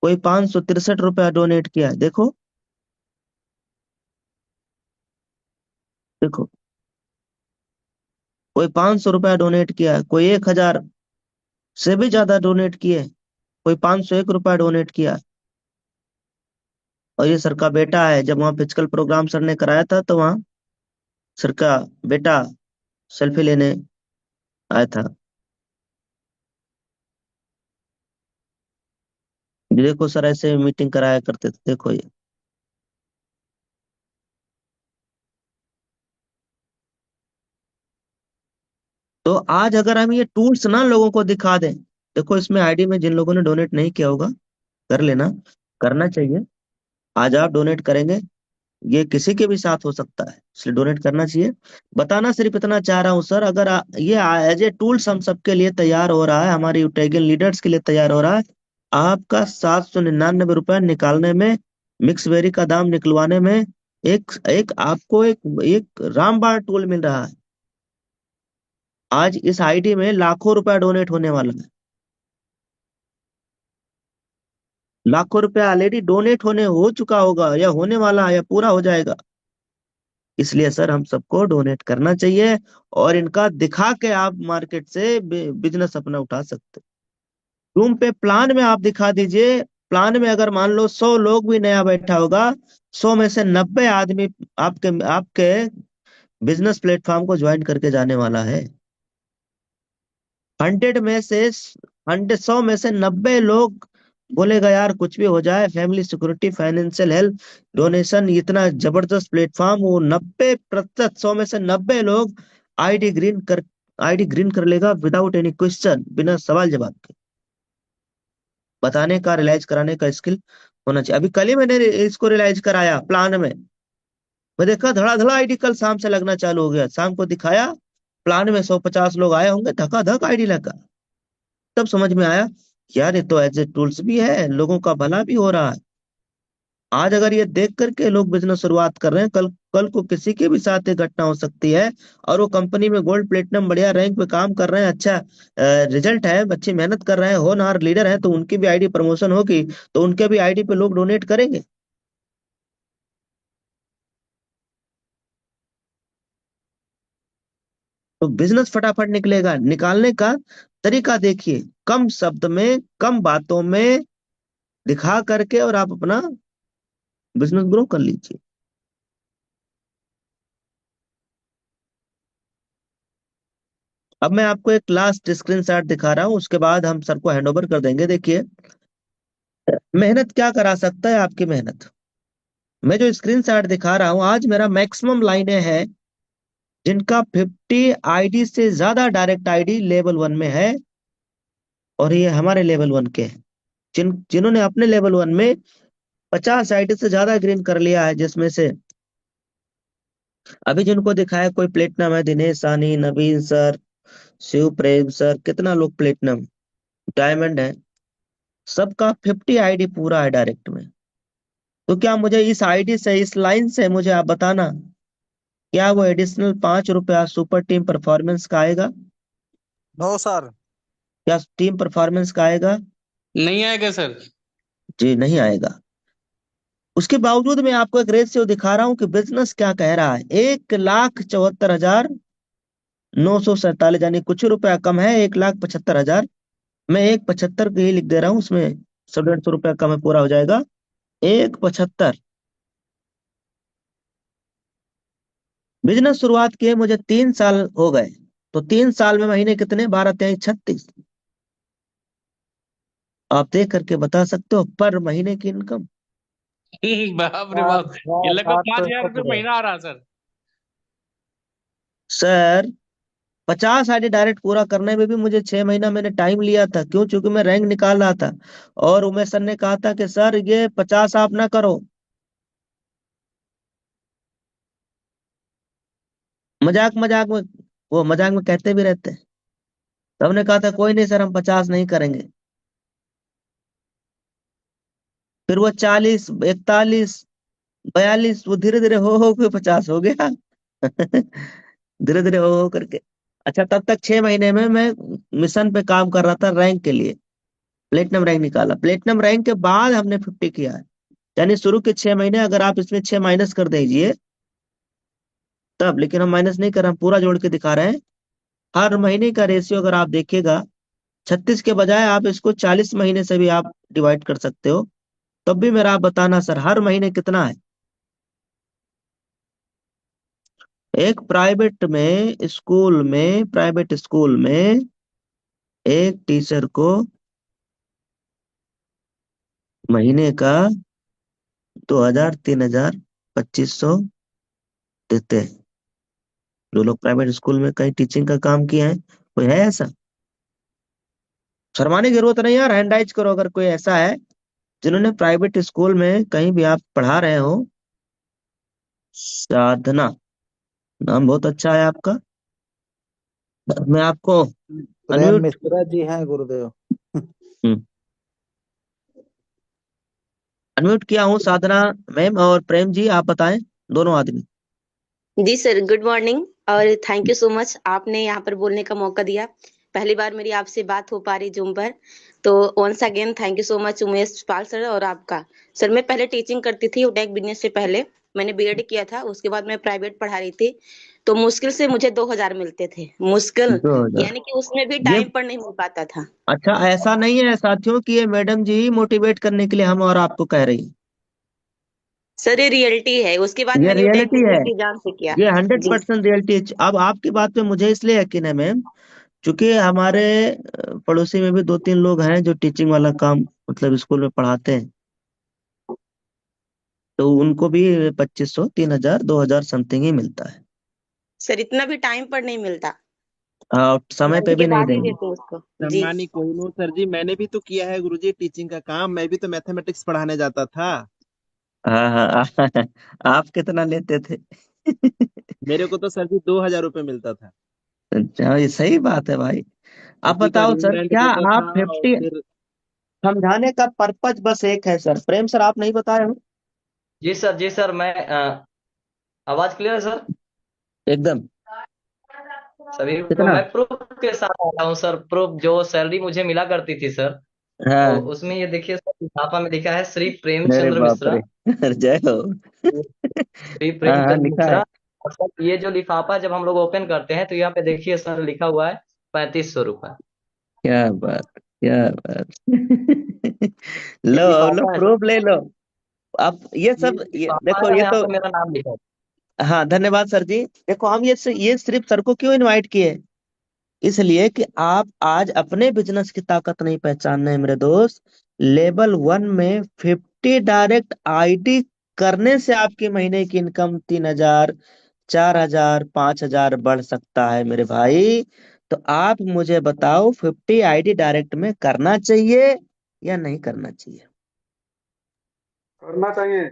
कोई 563 रुपया डोनेट किया है, देखो देखो, कोई 500 रुपया डोनेट किया है, कोई 1000 से भी ज्यादा डोनेट किए, कोई 501 रुपया डोनेट किया। और ये सर का बेटा है, जब वहाँ फिजिकल प्रोग्राम सर ने कराया था तो वहाँ सर का बेटा सेल्फी लेने आया था। ये देखो सर ऐसे मीटिंग कराया करते थे, देखो ये। तो आज अगर हम ये टूल्स ना लोगों को दिखा दें, देखो इसमें आईडी में जिन लोगों ने डोनेट नहीं किया होगा, कर लेना, करना चाहिए। आज आप डोनेट करेंगे, ये किसी के भी साथ हो सकता है, इसलिए डोनेट करना चाहिए। बताना सिर्फ इतना चाह रहा हूँ सर, अगर ये एज ए टूल्स हम सबके लिए तैयार हो रहा है, हमारे यूटेगियन लीडर्स के लिए तैयार हो रहा है, आपका 799 रुपया निकालने में, मिक्स वेरी का दाम निकलवाने में एक एक आपको एक एक रामबाण टूल मिल रहा है। आज इस आईडी में लाखों रुपया डोनेट होने वाला है। लाखों रुपया ऑलरेडी डोनेट होने हो चुका होगा, या होने वाला है, या पूरा हो जाएगा। इसलिए सर हम सबको डोनेट करना चाहिए, और इनका दिखा के आप मार्केट से बिजनेस अपना उठा सकते। रूम पे प्लान में आप दिखा दीजिए। प्लान में अगर मान लो 100 लोग भी नया बैठा होगा, 100 में से 90 आदमी आपके आपके बिजनेस प्लेटफॉर्म को ज्वाइन करके जाने वाला है। 100 में से 90 लोग बोलेगा यार कुछ भी हो जाए, family security, financial help, donation, इतना जबरदस्त प्लेटफॉर्म, वो 90%, 100 में से 90 लोग आईडी ग्रीन कर आईडी ग्रीन कर लेगा विदाउट एनी क्वेश्चन, बिना सवाल जवाब के। बताने का, रियलाइज कराने का स्किल होना चाहिए। अभी कल ही मैंने इसको रियलाइज कराया प्लान में। मैं देखा धड़ाधड़ा आईडी कल शाम से लगना चालू हो गया। शाम को दिखाया, प्लान में 150 लोग आए होंगे, धक्का आईडी लगा। तब समझ में आया, यार ये तो एज ए टूल्स भी है, लोगों का भला भी हो रहा है। आज अगर ये देख करके लोग बिजनेस शुरुआत कर रहे हैं, कल कल को किसी के भी साथ ये घटना हो सकती है, और वो कंपनी में गोल्ड प्लेटिनम बढ़िया रैंक पे काम कर रहे हैं, अच्छा रिजल्ट है, अच्छी मेहनत कर रहे हैं, होनहार लीडर है, तो उनकी भी आईडी प्रमोशन होगी, तो उनके भी आईडी पे लोग डोनेट करेंगे। तो बिजनेस फटाफट निकलेगा। निकालने का तरीका देखिए, कम शब्द में, कम बातों में दिखा करके, और आप अपना बिजनेस ग्रो कर लीजिए। अब मैं आपको एक लास्ट स्क्रीन शॉट दिखा रहा हूं, उसके बाद हम सर को हैंड ओवर कर देंगे। देखिए, मेहनत क्या करा सकता है आपकी मेहनत। मैं जो स्क्रीन शॉट दिखा रहा हूं, आज मेरा मैक्सिमम लाइनें हैं जिनका 50 आईडी से ज्यादा डायरेक्ट आईडी लेवल 1 में है, और ये हमारे लेवल 1 के हैं। जिन्होंने अपने लेवल 1 में 50 आईडी से ज्यादा ग्रीन कर लिया है, जिसमें से अभी जिनको दिखाया, कोई प्लेटिनम है, दिनेश सानी, नवीन सर, शिव प्रेम सर, कितना लोग प्लेटिनम, डायमंड है, सबका 50 आईडी पूरा है डायरेक्ट में। तो क्या मुझे इस आईडी से, इस लाइन से मुझे आप बताना, क्या वो एडिशनल ₹5 सुपर टीम परफॉर्मेंस का आएगा? No sir. क्या टीम परफॉर्मेंस का आएगा? नहीं आएगा सर। जी नहीं आएगा। उसके बावजूद मैं आपको एक रेशियो दिखा रहा हूं कि बिजनेस क्या कह रहा है। 1,74,947, यानी कुछ रुपया कम है, 1,75,000। मैं 1,75 के ही लिख दे रहा हूँ, उसमें 100-150 रुपया कम है, पूरा हो जाएगा 1,75। बिजनेस शुरुआत किए मुझे 3 साल हो गए, तो 3 साल में महीने कितने, 12 3 36। आप देख करके बता सकते हो पर महीने की इनकम। बाप रे यार बाप, ये यार, लगभग बात पांच तो हजार इसको रुपये पूरे। महीना आ रहा सर। सर 50 आईडी डायरेक्ट पूरा करने में भी मुझे 6 महीना मैंने टाइम लिया था। क्यों? चूंकि मैं रैंक निकाल रहा था, और उमेश सर ने कहा था कि सर ये 50 आप ना करो। मजाक मजाक में, वो मजाक में कहते भी रहते हैं। तो हमने कहा था कोई नहीं सर, हम 50 नहीं करेंगे। फिर वो 40, 41, 42, वो धीरे धीरे हो के 50 हो गया। धीरे धीरे हो करके। अच्छा, तब तक 6 महीने में मैं मिशन पे काम कर रहा था रैंक के लिए। प्लेटिनम रैंक निकाला, प्लेटिनम रैंक के बाद हमने 50 किया है। यानी शुरू के 6 महीने, अगर आप इसमें 6 माइनस कर दीजिए तब, लेकिन हम माइनस नहीं कर रहे, हम पूरा जोड़ के दिखा रहे हैं। हर महीने का रेशियो अगर आप देखिएगा, 36 के बजाय आप इसको 40 महीने से भी आप डिवाइड कर सकते हो। तब भी मेरा आप बताना सर, हर महीने कितना है। एक प्राइवेट स्कूल में एक टीचर को महीने का 2,000, 3,000, 2,500 देते हैं। जो लोग प्राइवेट स्कूल में कहीं टीचिंग का काम किए हैं, कोई है ऐसा? शर्माने की जरूरत नहीं यार, हैंडराइज करो अगर कोई ऐसा है जिन्होंने प्राइवेट स्कूल में कहीं भी आप पढ़ा रहे हो। साधना, नाम बहुत अच्छा है आपका। मैं आपको प्रेम अनम्यूट मिश्रा जी हैं गुरुदेव। अनम्यूट किया हूँ। साधना मैम और प्रेम जी, आप बताएं। दोनों आदमी। जी सर, गुड मॉर्निंग और थैंक यू सो मच आपने यहाँ पर बोलने का मौका दिया। पहली बार मेरी आपसे बात हो पा रही जूम पर। तो once again thank you so much Umesh Pal sir और आपका। सर मैं पहले टीचिंग करती थी टेक बिजनेस से पहले। मैंने बीएड किया था, उसके बाद मैं प्राइवेट पढ़ा रही थी। तो मुश्किल से मुझे 2000 मिलते थे, मुश्किल। 2000? यानी कि उसमें भी ये टाइम पर नहीं मिल पाता था। अच्छा, ऐसा नहीं है साथियों कि ये मैडम जी मोटिवेट करने के लिए हम और आपको कह रही हैं। सर ये रियलिटी है, उसके बाद ये मैंने टेक रियलिटी बिजनेस है, भी जान से किया। ये हंड्रेड जी। परसेंट रियलिटी है। अब आपकी बात पे मुझे इसलिए यकीन है मैम, क्योंकि हमारे पड़ोसी में भी 2-3 लोग हैं जो टीचिंग वाला काम मतलब स्कूल में पढ़ाते हैं। तो उनको भी 2500, 3000, 2000 समथिंग ही मिलता है। सर इतना भी टाइम पर नहीं मिलता। समय पे मंथ के भी नहीं बाद ही देंगे। देते हैं उसको। जी। सम्मानी कोहिनूर सर जी, मैंने भी तो किया है गुरुजी टीचिंग का काम। मैं भी तो मैथमेटिक्स पढ़ाने जाता था। हाँ हाँ आप कितना लेते थे? मेरे को तो सर जी 2000 रुपये मिलता था। अच्छा, ये सही बात है भाई। आप उसी का बताओ रूम सर, रेंट क्या देता आप था और 50 फिर समझाने का पर्पज बस एक है सर, प्रेम सर आप नहीं बताए हो? जी सर, जी सर। मैं आवाज क्लियर है सर? एकदम। सभी को कितना? मैं प्रूफ के साथ आया हूँ सर। प्रूफ जो सैलरी मुझे मिला करती थी सर, तो हाँ। उसमें ये देखिए सर, लिफाफा में लिखा है श्री अरे प्रेमचंद्र बाप मिश्रा। रे जय हो। श्री हाँ हाँ, प्रेमचंद्र लिखा है। मिश्रा। और सर ये जो लिफाफा जब हम लोग ओपन करते हैं तो यहाँ पे देखिए सर लिखा हुआ है 3500 रुपये। क्या बात, क्या बात ये लो लो, लिफाफा है सर। प्रूफ ले लो। आप ये ये सब, जो ये लिफाफा देखो, है ये ना, यहाँ तो। पे मेरा नाम लिखा है। हाँ, धन्यवाद सर जी। देखो, हम ये सिर्फ सर को क्यों इनवाइट किए? इसलिए कि आप आज अपने बिजनेस की ताकत नहीं पहचान रहे मेरे दोस्त। लेवल 1 में 50 डायरेक्ट आईडी करने से आपकी महीने की इनकम 3000, 4000, 5000 बढ़ सकता है मेरे भाई। तो आप मुझे बताओ, 50 आईडी डायरेक्ट में करना चाहिए या नहीं करना चाहिए? करना चाहिए।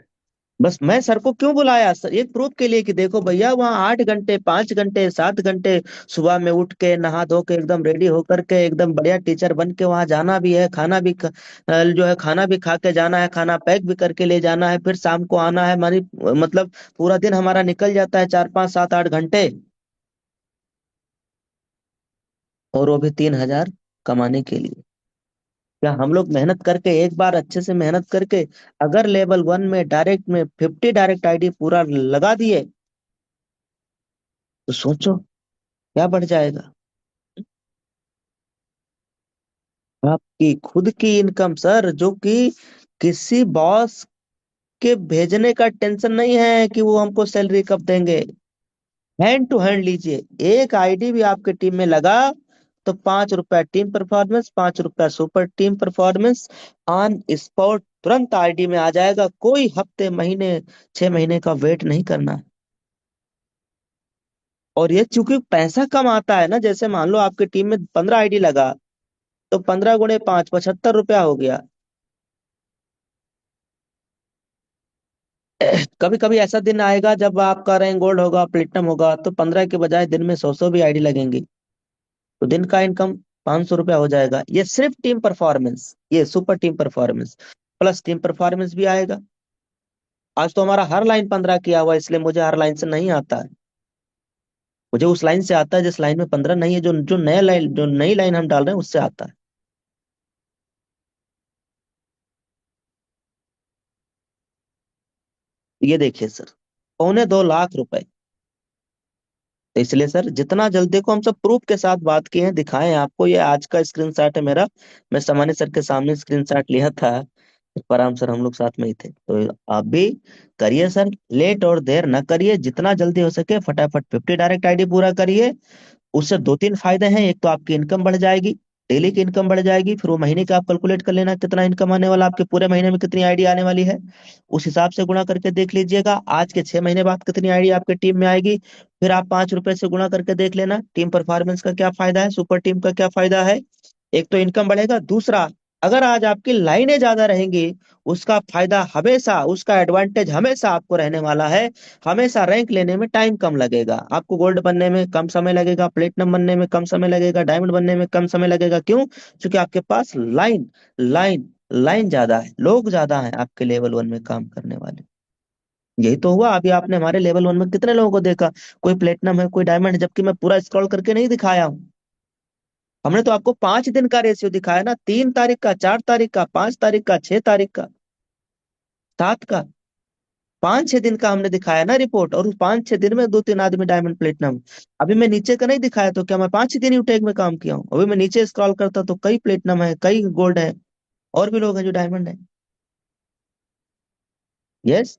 बस मैं सर को क्यों बुलाया सर, एक प्रूफ के लिए कि देखो भैया, वहाँ 8 घंटे, 5 घंटे, 7 घंटे सुबह में उठ के नहा धो के एकदम रेडी होकर के एकदम बढ़िया टीचर बन के वहाँ जाना भी है, खाना भी जो है खाना भी खा के जाना है, खाना पैक भी करके ले जाना है, फिर शाम को आना है। हमारी मतलब पूरा दिन हमारा निकल जाता है, 4, 5, 7, 8 घंटे, और वो भी 3000 कमाने के लिए। क्या हम लोग मेहनत करके, एक बार अच्छे से मेहनत करके, अगर लेवल 1 में डायरेक्ट में 50 डायरेक्ट आईडी पूरा लगा दिए, तो सोचो क्या बढ़ जाएगा आपकी खुद की इनकम सर, जो कि किसी बॉस के भेजने का टेंशन नहीं है कि वो हमको सैलरी कब देंगे। हैंड टू हैंड लीजिए, एक आईडी भी आपके टीम में लगा तो 5 रुपया टीम परफॉर्मेंस, 5 रुपया super team performance, on spot तुरंत आईडी में आ जाएगा। कोई हफ्ते, महीने, 6 महीने का वेट नहीं करना है। और ये चूंकि पैसा कम आता है ना, जैसे मान लो आपकी टीम में 15 आईडी लगा, तो 15 × 5 75 रुपया हो गया। कभी कभी ऐसा दिन आएगा जब आपका रैंक गोल्ड होगा, प्लेटिनम होगा, तो 15 के बजाय दिन में 100 भी आईडी लगेंगी, तो दिन का इनकम 500 रुपया हो जाएगा। ये सिर्फ टीम परफॉर्मेंस, ये super team performance plus team performance भी आएगा। आज तो हमारा हर लाइन 15 किया हुआ है, इसलिए मुझे हर लाइन से नहीं आता है। मुझे उस लाइन से आता है जिस लाइन में 15 नहीं है, जो जो नया लाइन, जो नई लाइन हम डाल रहे हैं उससे आता है। ये देखिए सर, 2.25 लाख रुपए। तो इसलिए सर, जितना जल्दी, देखो हम सब प्रूफ के साथ बात किए हैं, दिखाएं आपको। ये आज का स्क्रीनशॉट है मेरा, मैं सामान्य सर के सामने स्क्रीनशॉट लिया था। परम सर हम लोग साथ में ही थे। तो आप भी करिए सर, लेट और देर न करिए, जितना जल्दी हो सके फटाफट 50 डायरेक्ट आईडी पूरा करिए। उससे 2-3 फायदे हैं। एक तो आपकी इनकम बढ़ जाएगी, डेली की इनकम बढ़ जाएगी। फिर वो महीने का आप कैलकुलेट कर लेना कितना इनकम आने वाला, आपके पूरे महीने में कितनी आईडी आने वाली है, उस हिसाब से गुणा करके देख लीजिएगा। आज के 6 महीने बाद कितनी आईडी आपके टीम में आएगी, फिर आप 5 रुपए से गुणा करके देख लेना। टीम परफॉर्मेंस का क्या फायदा है, सुपर टीम का क्या फायदा है। एक तो इनकम बढ़ेगा, दूसरा अगर आज आपकी लाइनें ज्यादा रहेंगी, उसका फायदा हमेशा, उसका एडवांटेज हमेशा आपको रहने वाला है। हमेशा रैंक लेने में टाइम कम लगेगा, आपको गोल्ड बनने में कम समय लगेगा, प्लेटिनम बनने में कम समय लगेगा, डायमंड बनने में कम समय लगेगा। क्यों? क्योंकि आपके पास लाइन लाइन लाइन ज्यादा है, लोग ज्यादा हैं आपके लेवल 1 में काम करने वाले। यही तो हुआ। अभी आपने हमारे लेवल 1 में कितने लोगों को देखा, कोई प्लेटिनम है कोई डायमंड है, जबकि मैं पूरा स्क्रॉल करके नहीं दिखाया हूँ। हमने तो आपको 5 दिन का रेशियो दिखाया ना, 3 तारीख का, 4 तारीख का, 5 तारीख का, 6 तारीख का, 7 का, 5-6 दिन का हमने दिखाया ना रिपोर्ट। और उस 5-6 दिन में 2-3 आदमी डायमंड प्लेटिनम। अभी मैं नीचे का नहीं दिखाया तो क्या मैं 5 ही दिन यूटेक में काम किया हूँ? अभी मैं नीचे स्क्रॉल करता तो कई प्लेटिनम है, कई गोल्ड है, और भी लोग हैं जो डायमंड है। यस।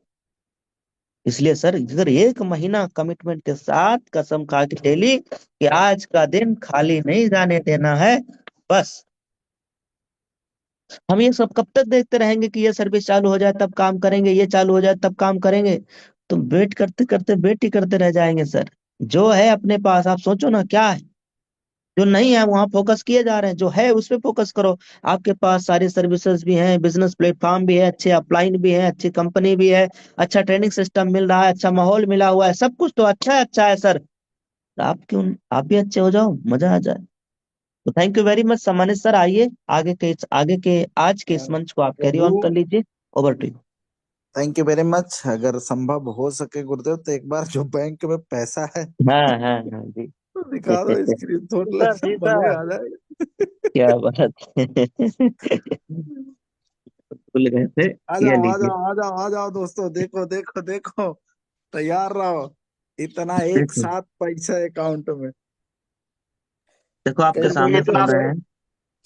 इसलिए सर, अगर 1 महीना कमिटमेंट के साथ कसम खा के डेली कि आज का दिन खाली नहीं जाने देना है, बस। हम ये सब कब तक देखते रहेंगे कि ये सर्विस चालू हो जाए तब काम करेंगे, ये चालू हो जाए तब काम करेंगे? तो वेट करते करते वेट ही करते रह जाएंगे सर। जो है अपने पास आप सोचो ना क्या है। जो नहीं है वहां फोकस किए जा रहे हैं, जो है उस पे फोकस करो। आपके पास सारी सर्विसेज भी हैं, बिजनेस प्लेटफॉर्म भी है, अच्छे अपलाइन भी है, अच्छी कंपनी भी है, अच्छा ट्रेनिंग सिस्टम मिल रहा है, अच्छा माहौल मिला हुआ है, सब कुछ तो अच्छा है सर। तो आप भी अच्छे हो जाओ, मजा आ जाए। तो थैंक यू वेरी मच सम्मानित सर। आइए आगे के आज के इस मंच को आप कैरी प्रभु, ऑन कर लीजिए। Over to you. Thank you very much. अगर संभव हो सके गुरुदेव तो एक बार जो बैंक में पैसा है हाँ हाँ हाँ जी। तो दिखा दो, स्क्रीन शॉट जी सर, लेके जी मजे सर। आ जाएगा। क्या बात है। भूल गए थे। आ ये जाओ आ लीजिए। जाओ आ जाओ आ जाओ दोस्तों, देखो देखो देखो, तैयार रहो। इतना एक देखो साथ पैसा अकाउंट में। देखो आपके कई जबकि सामने लोगों खोल इतना तो रहे हैं।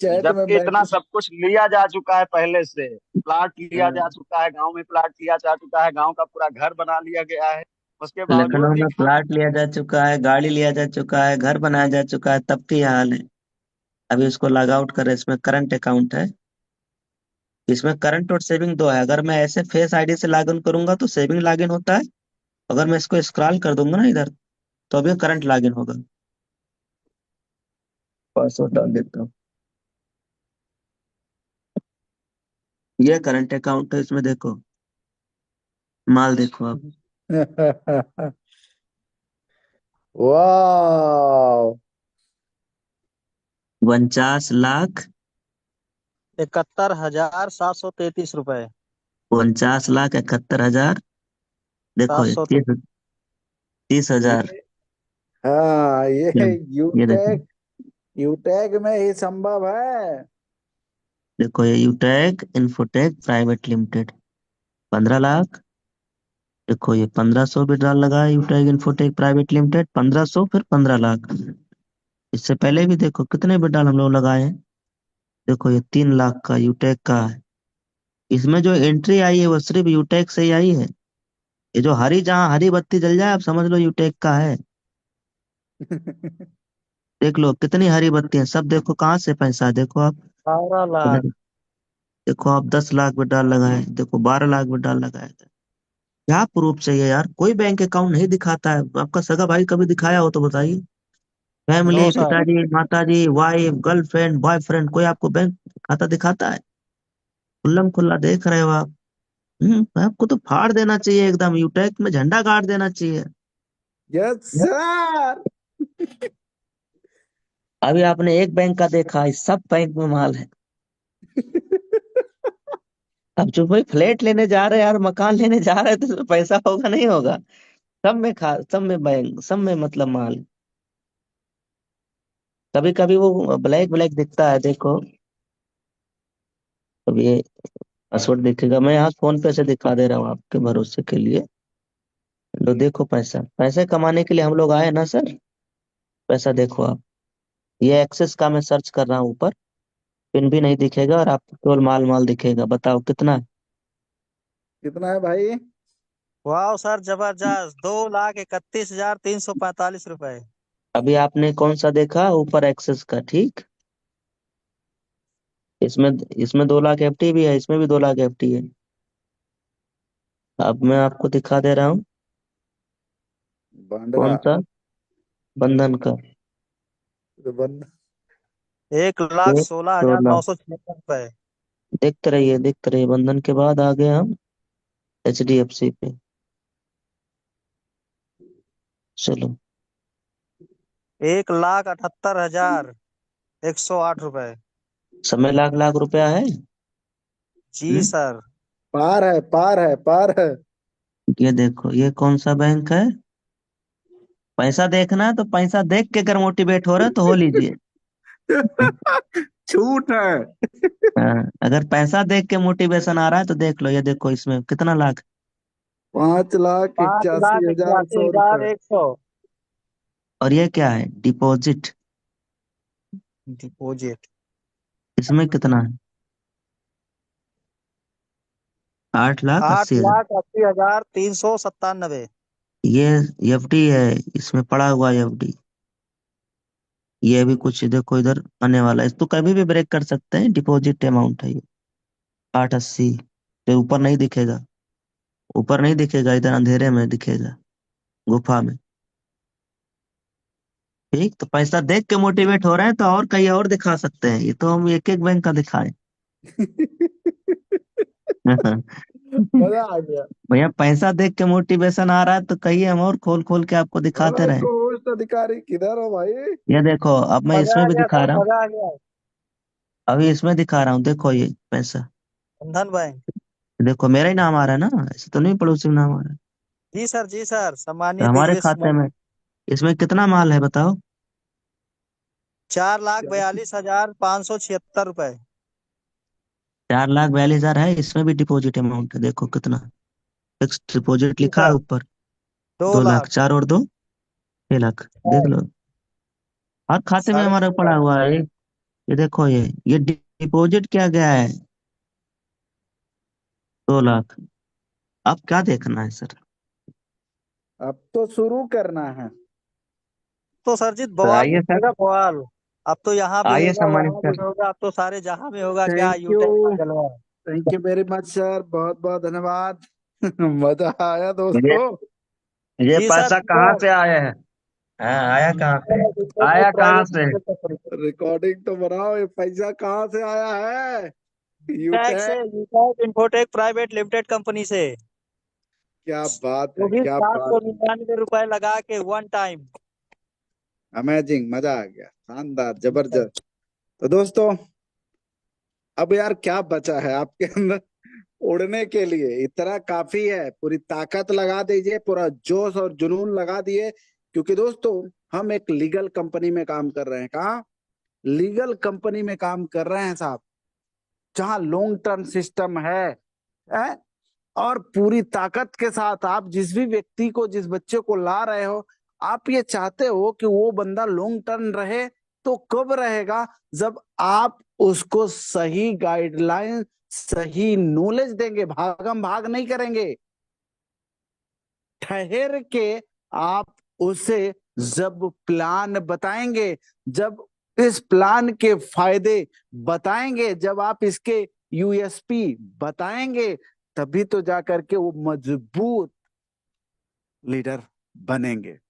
चैट में जबकि इतना मैसेज। सब कुछ लिया जा चुका है पहले से। प्लाट लिया जा चुका है, गांव में प्लाट लिया जा चुका है, गांव का पूरा घर बना लिया गया है। उसके बावजूद लखनऊ भी में प्लाट लिया जा चुका है, गाड़ी लिया जा चुका है, घर बनाया जा चुका है, तब की यह हाल है। अभी उसको लॉग आउट करें, इसमें करंट अकाउंट है। इसमें करंट और सेविंग दो है। अगर मैं ऐसे फेस आईडी से लॉग इन करूंगा तो सेविंग लॉग इन होता है। अगर मैं इसको स्क्रॉल कर दूंगा ना इधर, तो अभी करंट लॉग इन होगा। पासवर्ड डाल देता हूँ। ये करंट अकाउंट है, इसमें देखो माल देखो आप। वाह। 49 लाख 71,733 रुपए। 49,71,000। देखो सात ये सौ 30,000। ये, हाँ, ये ये ये देखो। यूटेक, यूटेक में ही संभव है। देखो ये यूटेक इन्फोटेक प्राइवेट लिमिटेड 15 लाख। देखो ये 1500 विड्रॉल लगा है यूटेक इन्फोटेक प्राइवेट लिमिटेड 1500, फिर 15 लाख। इससे पहले भी देखो कितने विड्रॉल हम लोग लगाए हैं। देखो ये 3 लाख का यूटेक का है। इसमें जो एंट्री आई है वो सिर्फ यूटेक से ही आई है। ये जो हरी, जहाँ हरी बत्ती जल जाए आप समझ लो यूटेक का है। देख लो कितनी हरी बत्ती है, सब देखो कहाँ से पैसा है, देखो आप। 12 लाख। देखो आप 10 लाख विड्रॉल लगाए, देखो 12 लाख विड्रॉल लगाए थे। क्या प्रूफ चाहिए यार? कोई बैंक अकाउंट नहीं दिखाता है। आपका सगा भाई कभी दिखाया हो तो बताइए। No family, sir. पिताजी, माताजी, वाइफ, गर्लफ्रेंड, बॉयफ्रेंड, कोई आपको बैंक खाता दिखाता है? खुल्लम खुल्ला देख रहे हो आप। आपको तो फाड़ देना चाहिए, एकदम यूटेक में झंडा गाड़ देना चाहिए। Yes sir. अभी आपने एक बैंक का देखा, इस सब बैंक में माल है। अब जो भाई फ्लैट लेने जा रहे हैं यार, मकान लेने जा रहे हैं, तो इसमें पैसा होगा नहीं होगा? सब में बैंक, सब में मतलब माल। कभी कभी वो ब्लैक ब्लैक दिखता है, देखो। अब ये पासवर्ड दिखेगा, मैं यहाँ फोन पे से दिखा दे रहा हूँ आपके भरोसे के लिए। लो देखो पैसा, पैसे कमाने के लिए हम लोग आए ना सर। पैसा देखो आप। ये एक्सेस का मैं सर्च कर रहा हूँ ऊपर, पिन भी नहीं दिखेगा और आपको केवल माल माल दिखेगा। बताओ कितना है? कितना है भाई? वाह सर, जबरदस्त। 2,31,345 रुपए। अभी आपने कौन सा देखा ऊपर एक्सेस का, ठीक? इसमें इसमें 2 लाख FD भी है, इसमें भी 2 लाख FD है। अब मैं आपको दिखा दे रहा हूँ। बांद्रा। कौन सा? बंधन का। तो बंद। 1 16। 1,16,956 रुपए। देखते रहिए, बंधन के बाद आ गए हम HDFC पे। चलो। 1,78,108 रुपए। समय लाख लाख रुपया है। जी सर। पार है पार है पार है। ये देखो, ये कौन सा बैंक है? पैसा देखना है तो पैसा देख के अगर मोटिवेट हो रहा है तो हो लीजिए। छूट है। हाँ, अगर पैसा देख के मोटिवेशन आ रहा है तो देख लो, ये देखो इसमें कितना लाख। 5 लाख पांच लाख 81,100 रुपए। 81,100 और ये क्या है? डिपॉजिट। डिपॉजिट। इसमें कितना है? 8,80,000। 8,80,397। ये एफडी है, इसमें पड़ा हुआ एफडी। ये भी कुछ देखो इधर आने वाला है, इसको कभी भी ब्रेक कर सकते हैं। डिपॉजिट अमाउंट है ये 880। तो ऊपर नहीं दिखेगा, ऊपर नहीं दिखेगा, इधर अंधेरे में दिखेगा, गुफा में। ठीक, तो पैसा देख के मोटिवेट हो रहे हैं तो और कहीं और दिखा सकते हैं, ये तो हम एक एक बैंक का दिखाएं। मजा आ गया। भैया पैसा देख के मोटिवेशन आ रहा है तो कहीं हम और खोल खोल के आपको दिखाते अरे रहे। कोष्ठ अधिकारी किधर हो भाई? ये देखो, अब मैं मजा इसमें आ भी गया दिखा सर, रहा हूँ। मजा आ गया। अभी इसमें दिखा रहा हूँ, देखो ये पैसा। बंधन बैंक। देखो मेरा ही नाम आ रहा है ना, ऐसे तो नहीं पड़ोसी में नाम आ रहा है। जी सर, जी सर, तो सम्मानित हमारे दिव्येश खाते में इसमें कितना माल है बताओ? 4,42,576 रुपए। 4,42,000 है, इसमें भी डिपॉजिट अमाउंट है, देखो कितना। फिक्स डिपॉजिट जी लिखा है सर, ऊपर। दो 2 लाख, लाख 4 और 2 6 लाख, देख लो। हर खाते में साढ़े हमारा छह पड़ा लाख हुआ है ये देखो, ये डिपॉजिट क्या गया है? 2 लाख। अब क्या देखना है सर? अब तो शुरू करना है। तो सर जी तो बवाल आइए सर, होगा, बवाल। अब तो यहाँ भी आइए होगा, सम्मानित वहां भी सर। होगा, अब तो सारे जहां में होगा, क्या थैंक यू। यूटर्न का जलवा है। Thank you very much sir, बहुत बहुत धन्यवाद। मजा आया ये दोस्तों। ये जी सर, पैसा जी कहाँ सर। से आया है? हाँ, आया कहाँ से? एक आया कहाँ प्राइवेट से? लिमिटेड कंपनी से। रिकॉर्डिंग तो बनाओ, ये पैसा कहाँ से आया है? टैक्स से, यूटैक। यूटैक इन्फोटेक प्राइवेट लिमिटेड कंपनी से। क्या बात वो है, भी क्या सात बात सौ है। निन्यानवे रुपए लगा के, वन टाइम। अमेजिंग, मजा आ गया, शानदार, जबरदस्त। तो दोस्तों, अब यार क्या बचा है आपके अंदर उड़ने के लिए? इतना काफी है, पूरी ताकत लगा दीजिए, पूरा जोश और जुनून लगा दिए। क्योंकि दोस्तों, हम एक लीगल कंपनी में काम कर रहे हैं। कहाँ? लीगल कंपनी में काम कर रहे हैं साहब, जहाँ लॉन्ग टर्म सिस्टम है? और पूरी ताकत के साथ आप जिस भी व्यक्ति को, जिस बच्चे को ला रहे हो, आप ये चाहते हो कि वो बंदा लॉन्ग टर्म रहे। तो कब रहेगा? जब आप उसको सही गाइडलाइन, सही नॉलेज देंगे, भागम भाग नहीं करेंगे, ठहर के आप उसे जब प्लान बताएंगे, जब इस प्लान के फायदे बताएंगे, जब आप इसके यूएसपी बताएंगे, तभी तो जाकर के वो मजबूत लीडर बनेंगे।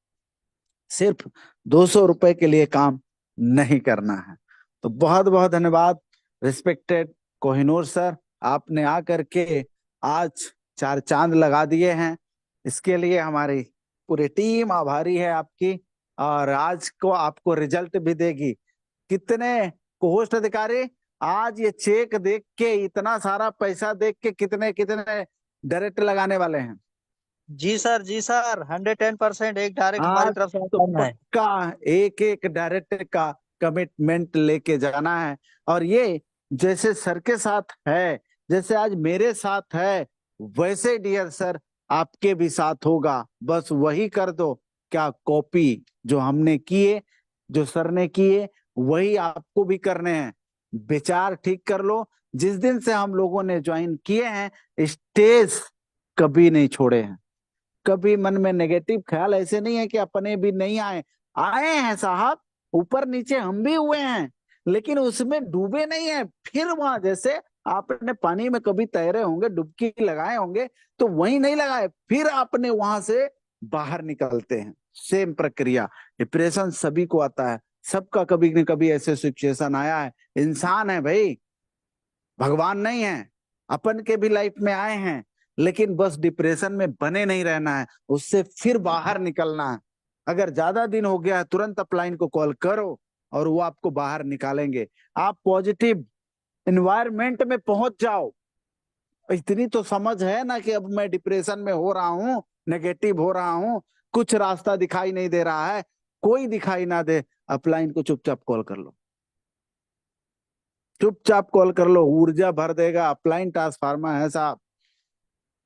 सिर्फ 200 रुपए के लिए काम नहीं करना है। तो बहुत बहुत धन्यवाद रिस्पेक्टेड कोहिनूर सर, आपने आकर के आज 4 चांद लगा दिए हैं। इसके लिए हमारी पूरी टीम आभारी है आपकी, और आज को आपको रिजल्ट भी देगी। कितने कोहोस्ट अधिकारी आज ये चेक देख के, इतना सारा पैसा देख के, कितने कितने डायरेक्ट लगाने वाले हैं? जी सर, जी सर, 110% एक डायरेक्ट हमारी आज तरफ से तो डन है। पक्का एक एक डायरेक्ट का कमिटमेंट लेके जाना है। और ये जैसे सर के साथ है, जैसे आज मेरे साथ है, वैसे डियर सर आपके भी साथ होगा। बस वही कर दो, क्या कॉपी जो हमने किए, जो सर ने किए, वही आपको भी करने हैं। विचार ठीक कर लो। जिस दिन से हम लोगों ने ज्वाइन किए हैं, स्टेज कभी नहीं छोड़े हैं। कभी मन में नेगेटिव ख्याल ऐसे नहीं है कि अपने भी नहीं आए, आए हैं साहब, ऊपर नीचे हम भी हुए हैं, लेकिन उसमें डूबे नहीं है। फिर वहां जैसे आपने पानी में कभी तैरे होंगे, डुबकी लगाए होंगे, तो वही नहीं लगाए, फिर आपने वहां से बाहर निकलते हैं। सेम प्रक्रिया, डिप्रेशन सभी को आता है, सबका कभी न कभी ऐसे सिचुएशन आया है। इंसान है भाई, भगवान नहीं है। अपन के भी लाइफ में आए हैं, लेकिन बस डिप्रेशन में बने नहीं रहना है, उससे फिर बाहर निकलना है। अगर ज्यादा दिन हो गया है, तुरंत अपलाइन को कॉल करो और वो आपको बाहर निकालेंगे। आप पॉजिटिव एनवायरमेंट में पहुंच जाओ, इतनी तो समझ है ना कि अब मैं डिप्रेशन में हो रहा हूँ, नेगेटिव हो रहा हूँ, कुछ रास्ता दिखाई नहीं दे रहा है, कोई दिखाई ना दे, अपलाइन को चुपचाप कॉल कर लो, चुपचाप कॉल कर लो, ऊर्जा भर देगा। अपलाइन ट्रांसफार्मर है साहब।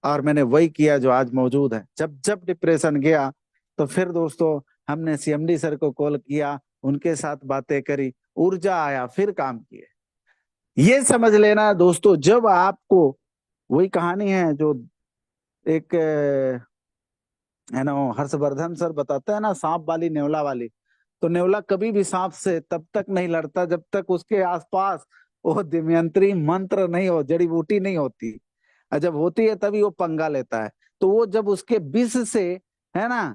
और मैंने वही किया जो आज मौजूद है। जब जब डिप्रेशन गया तो फिर दोस्तों हमने सीएमडी सर को कॉल किया, उनके साथ बातें करी, ऊर्जा आया, फिर काम किए। ये समझ लेना दोस्तों, जब आपको, वही कहानी है जो एक है ना, हर्षवर्धन सर बताते हैं ना, सांप वाली नेवला वाली। तो नेवला कभी भी सांप से तब तक नहीं लड़ता जब तक उसके आसपास वो दमयंत्री मंत्र नहीं हो, जड़ी बूटी नहीं होती। और जब होती है तभी वो पंगा लेता है। तो वो जब उसके विष से, है ना,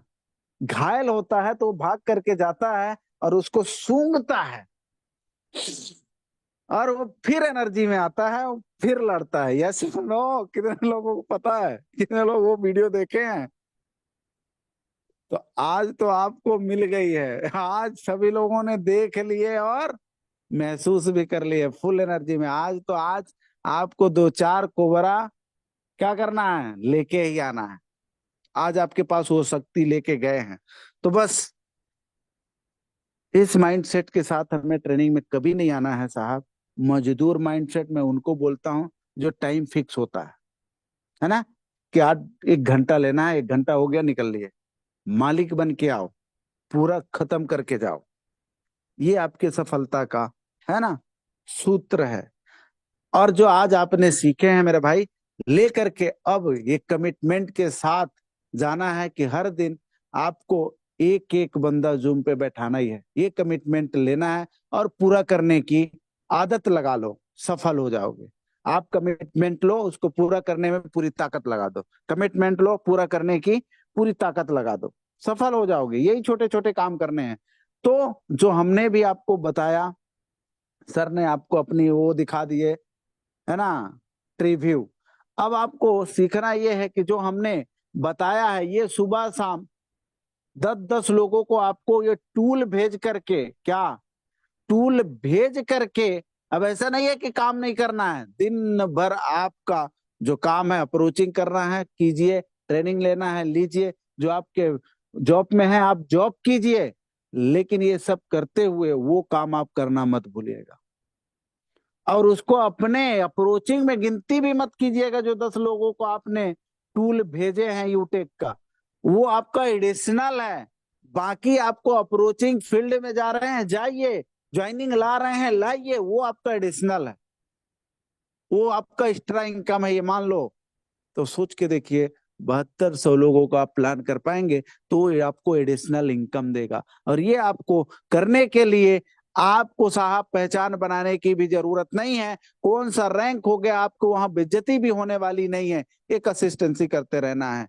घायल होता है तो वो भाग करके जाता है और उसको सूंघता है, और वो फिर एनर्जी में आता है, वो फिर लड़ता है। यस नो, कितने लोगों को पता है, कितने लोग वो वीडियो देखे हैं? तो आज तो आपको मिल गई है, आज सभी लोगों ने देख लिए और महसूस भी कर लिए फुल एनर्जी में। आज तो आज आपको दो चार कोबरा क्या करना है, लेके ही आना है। आज आपके पास वो शक्ति लेके गए हैं। तो बस इस माइंडसेट के साथ हमें ट्रेनिंग में कभी नहीं आना है साहब। मजदूर माइंडसेट में उनको बोलता हूँ जो टाइम फिक्स होता है ना, कि आज 1 घंटा लेना है, 1 घंटा हो गया, निकल लिए। मालिक बन के आओ, पूरा खत्म करके जाओ। ये आपके सफलता का, है ना, सूत्र है। और जो आज आपने सीखे हैं मेरे भाई, लेकर के अब ये कमिटमेंट के साथ जाना है कि हर दिन आपको एक एक बंदा जूम पे बैठाना ही है। ये कमिटमेंट लेना है और पूरा करने की आदत लगा लो, सफल हो जाओगे। आप कमिटमेंट लो, उसको पूरा करने में पूरी ताकत लगा दो। कमिटमेंट लो, पूरा करने की पूरी ताकत लगा दो, सफल हो जाओगे। यही छोटे छोटे काम करने हैं। तो जो हमने भी आपको बताया, सर ने आपको अपनी वो दिखा दिए, है ना, ट्रीव्यू। अब आपको सीखना ये है कि जो हमने बताया है, ये सुबह शाम 10-10 लोगों को आपको ये टूल भेज करके, क्या टूल भेज करके, अब ऐसा नहीं है कि काम नहीं करना है, दिन भर आपका जो काम है अप्रोचिंग करना है, कीजिए, ट्रेनिंग लेना है, लीजिए, जो आपके जॉब में है आप जॉब कीजिए, लेकिन ये सब करते हुए वो काम आप करना मत भूलिएगा। और उसको अपने अप्रोचिंग में गिनती भी मत कीजिएगा। जो 10 लोगों को आपने टूल भेजे हैं यूटेक का, वो आपका एडिशनल है। बाकी आपको अप्रोचिंग फील्ड में जा रहे हैं, जाइए, ज्वाइनिंग ला रहे हैं, लाइए, वो आपका एडिशनल है, वो आपका एक्स्ट्रा इनकम है, ये मान लो। तो सोच के देखिए, 7200 लोगों को आप प्लान कर पाएंगे तो ये आपको एडिशनल इनकम देगा। और ये आपको करने के लिए आपको साहब पहचान बनाने की भी जरूरत नहीं है। कौन सा रैंक हो गया, आपको वहां बेइज्जती भी होने वाली नहीं है। एक असिस्टेंसी करते रहना है,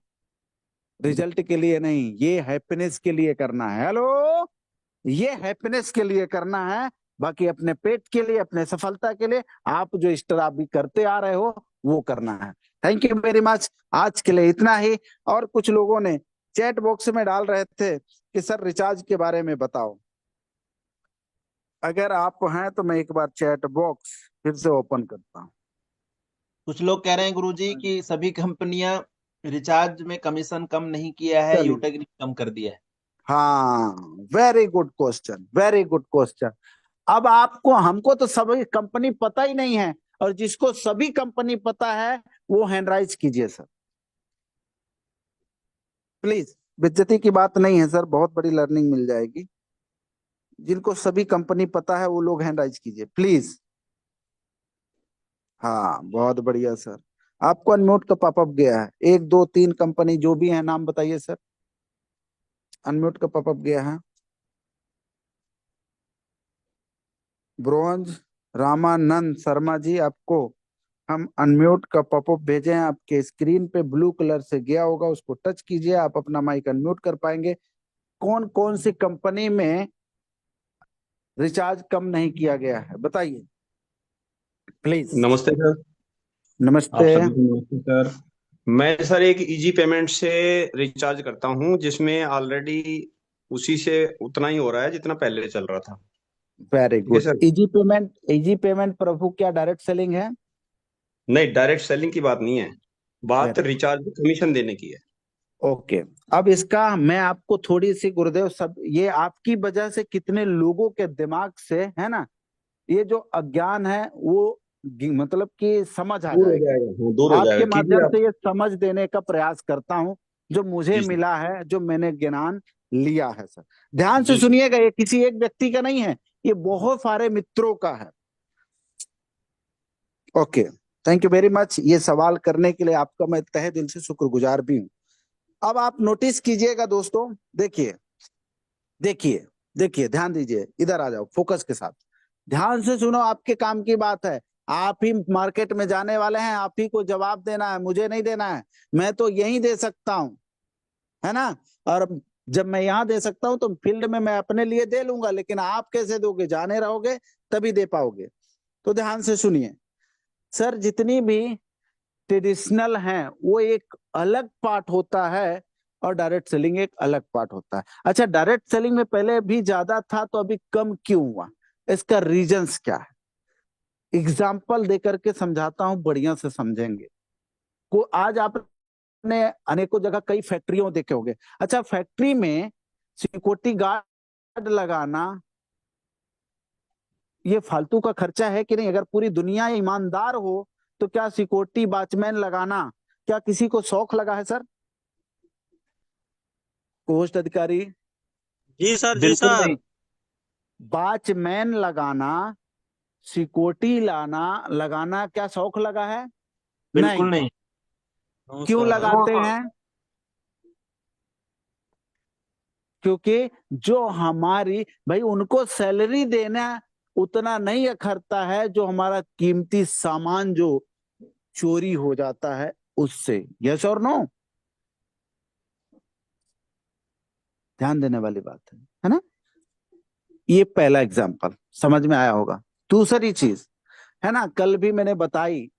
रिजल्ट के लिए नहीं, ये हैप्पीनेस के लिए करना है। हेलो, ये हैप्पीनेस के लिए करना है। बाकी अपने पेट के लिए, अपने सफलता के लिए आप जो इस तरह भी करते आ रहे हो वो करना है। Thank you very much. आज के लिए इतना ही। और कुछ लोगों ने चैट बॉक्स में डाल रहे थे कि सर रिचार्ज के बारे में बताओ। अगर आप हैं तो मैं एक बार चैट बॉक्स फिर से ओपन करता हूँ। कुछ लोग कह रहे हैं गुरुजी कि सभी कंपनियां रिचार्ज में कमीशन कम नहीं किया है, चलिए, यूटेक ने कम कर दिया है। हाँ, very good question, very good question. अब आपको, हमको तो सभी कंपनी पता ही नहीं है, और जिसको सभी कंपनी पता है वो हैंड राइज कीजिए सर, प्लीज। बेइज्जती की बात नहीं है सर, बहुत बड़ी लर्निंग मिल जाएगी। जिनको सभी कंपनी पता है वो लोग हैंड राइज कीजिए प्लीज। हाँ, बहुत बढ़िया सर। आपको अनम्यूट का पॉपअप गया है। 1 2 3 कंपनी जो भी है, नाम बताइए सर। अनम्यूट का पॉपअप गया है। ब्रोंज रामानंद शर्मा जी, आपको हम अनम्यूट का पॉपअप भेजे हैं, आपके स्क्रीन पे ब्लू कलर से गया होगा, उसको टच कीजिए, आप अपना माइक अनम्यूट कर पाएंगे। कौन कौन सी कंपनी में रिचार्ज कम नहीं किया गया है, बताइए प्लीज। नमस्ते सर। नमस्ते। आप सभी को नमस्ते सर। मैं सर एक इजी पेमेंट से रिचार्ज करता हूं, जिसमें ऑलरेडी उसी से उतना ही हो रहा है जितना पहले चल रहा था। वेरी ठीक है good. Sir. Easy payment, easy payment प्रभु क्या डायरेक्ट सेलिंग है? नहीं, डायरेक्ट सेलिंग की बात नहीं है, बात Very good. रिचार्ज कमीशन देने की है। ओके, अब इसका मैं आपको थोड़ी सी, गुरुदेव, सब ये आपकी वजह से कितने लोगों के दिमाग से, है ना, ये जो अज्ञान है वो मतलब कि समझ आ दूर हो जाएगी। जाएगा, हाँ, दूर हो आपके जाएगा, कीजिए माध्यम आप। से ये समझ देने का प्रयास करता हूँ जो मुझे जी मिला है, जो मैंने ज्ञान लिया है। सर ध्यान से जी सुनिएगा, ये किसी एक व्यक्ति का नहीं है, ये बहुत सारे मित्रों का है। Okay, thank you very much, ये सवाल करने के लिए आपका मैं तहे दिल से शुक्रगुजार भी हूँ। अब आप नोटिस कीजिएगा दोस्तों, देखिए देखिए देखिए, ध्यान दीजिए, इधर आ जाओ, फोकस के साथ ध्यान से सुनो, आपके काम की बात है। आप ही मार्केट में जाने वाले हैं, आप ही को जवाब देना है, मुझे नहीं देना है। मैं तो यही दे सकता हूं, है ना, और जब मैं यहाँ दे सकता हूं तो फील्ड में मैं अपने लिए दे लूंगा, लेकिन आप कैसे दोगे, जाने रहोगे तभी दे पाओगे। तो ध्यान से सुनिए सर, जितनी भी ट्रेडिशनल हैं वो एक अलग पार्ट होता है और डायरेक्ट सेलिंग एक अलग पार्ट होता है। अच्छा, डायरेक्ट सेलिंग में पहले भी ज्यादा था तो अभी कम क्यों हुआ, इसका रीजंस क्या है? एग्जाम्पल देकर के समझाता हूं, बढ़िया से समझेंगे। को आज आपने अनेकों जगह कई फैक्ट्रियों देखे होंगे। अच्छा, फैक्ट्री में सिक्योरिटी गार्ड लगाना ये फालतू का खर्चा है कि नहीं? अगर पूरी दुनिया ईमानदार हो तो क्या सिक्योरिटी वॉचमैन लगाना क्या किसी को शौक लगा है? सर पोस्ट अधिकारी, जी सर, जी बिल्कुल सर। नहीं, वॉचमैन लगाना, सिक्योरिटी लगाना क्या शौक लगा है? बिल्कुल नहीं। नहीं। क्यों लगाते हैं? क्योंकि जो हमारी, भाई उनको सैलरी देना उतना नहीं अखरता है जो हमारा कीमती सामान जो चोरी हो जाता है उससे। यस और नो? ध्यान देने वाली बात है ना? ये पहला एग्जाम्पल समझ में आया होगा। दूसरी चीज है ना, कल भी मैंने बताई।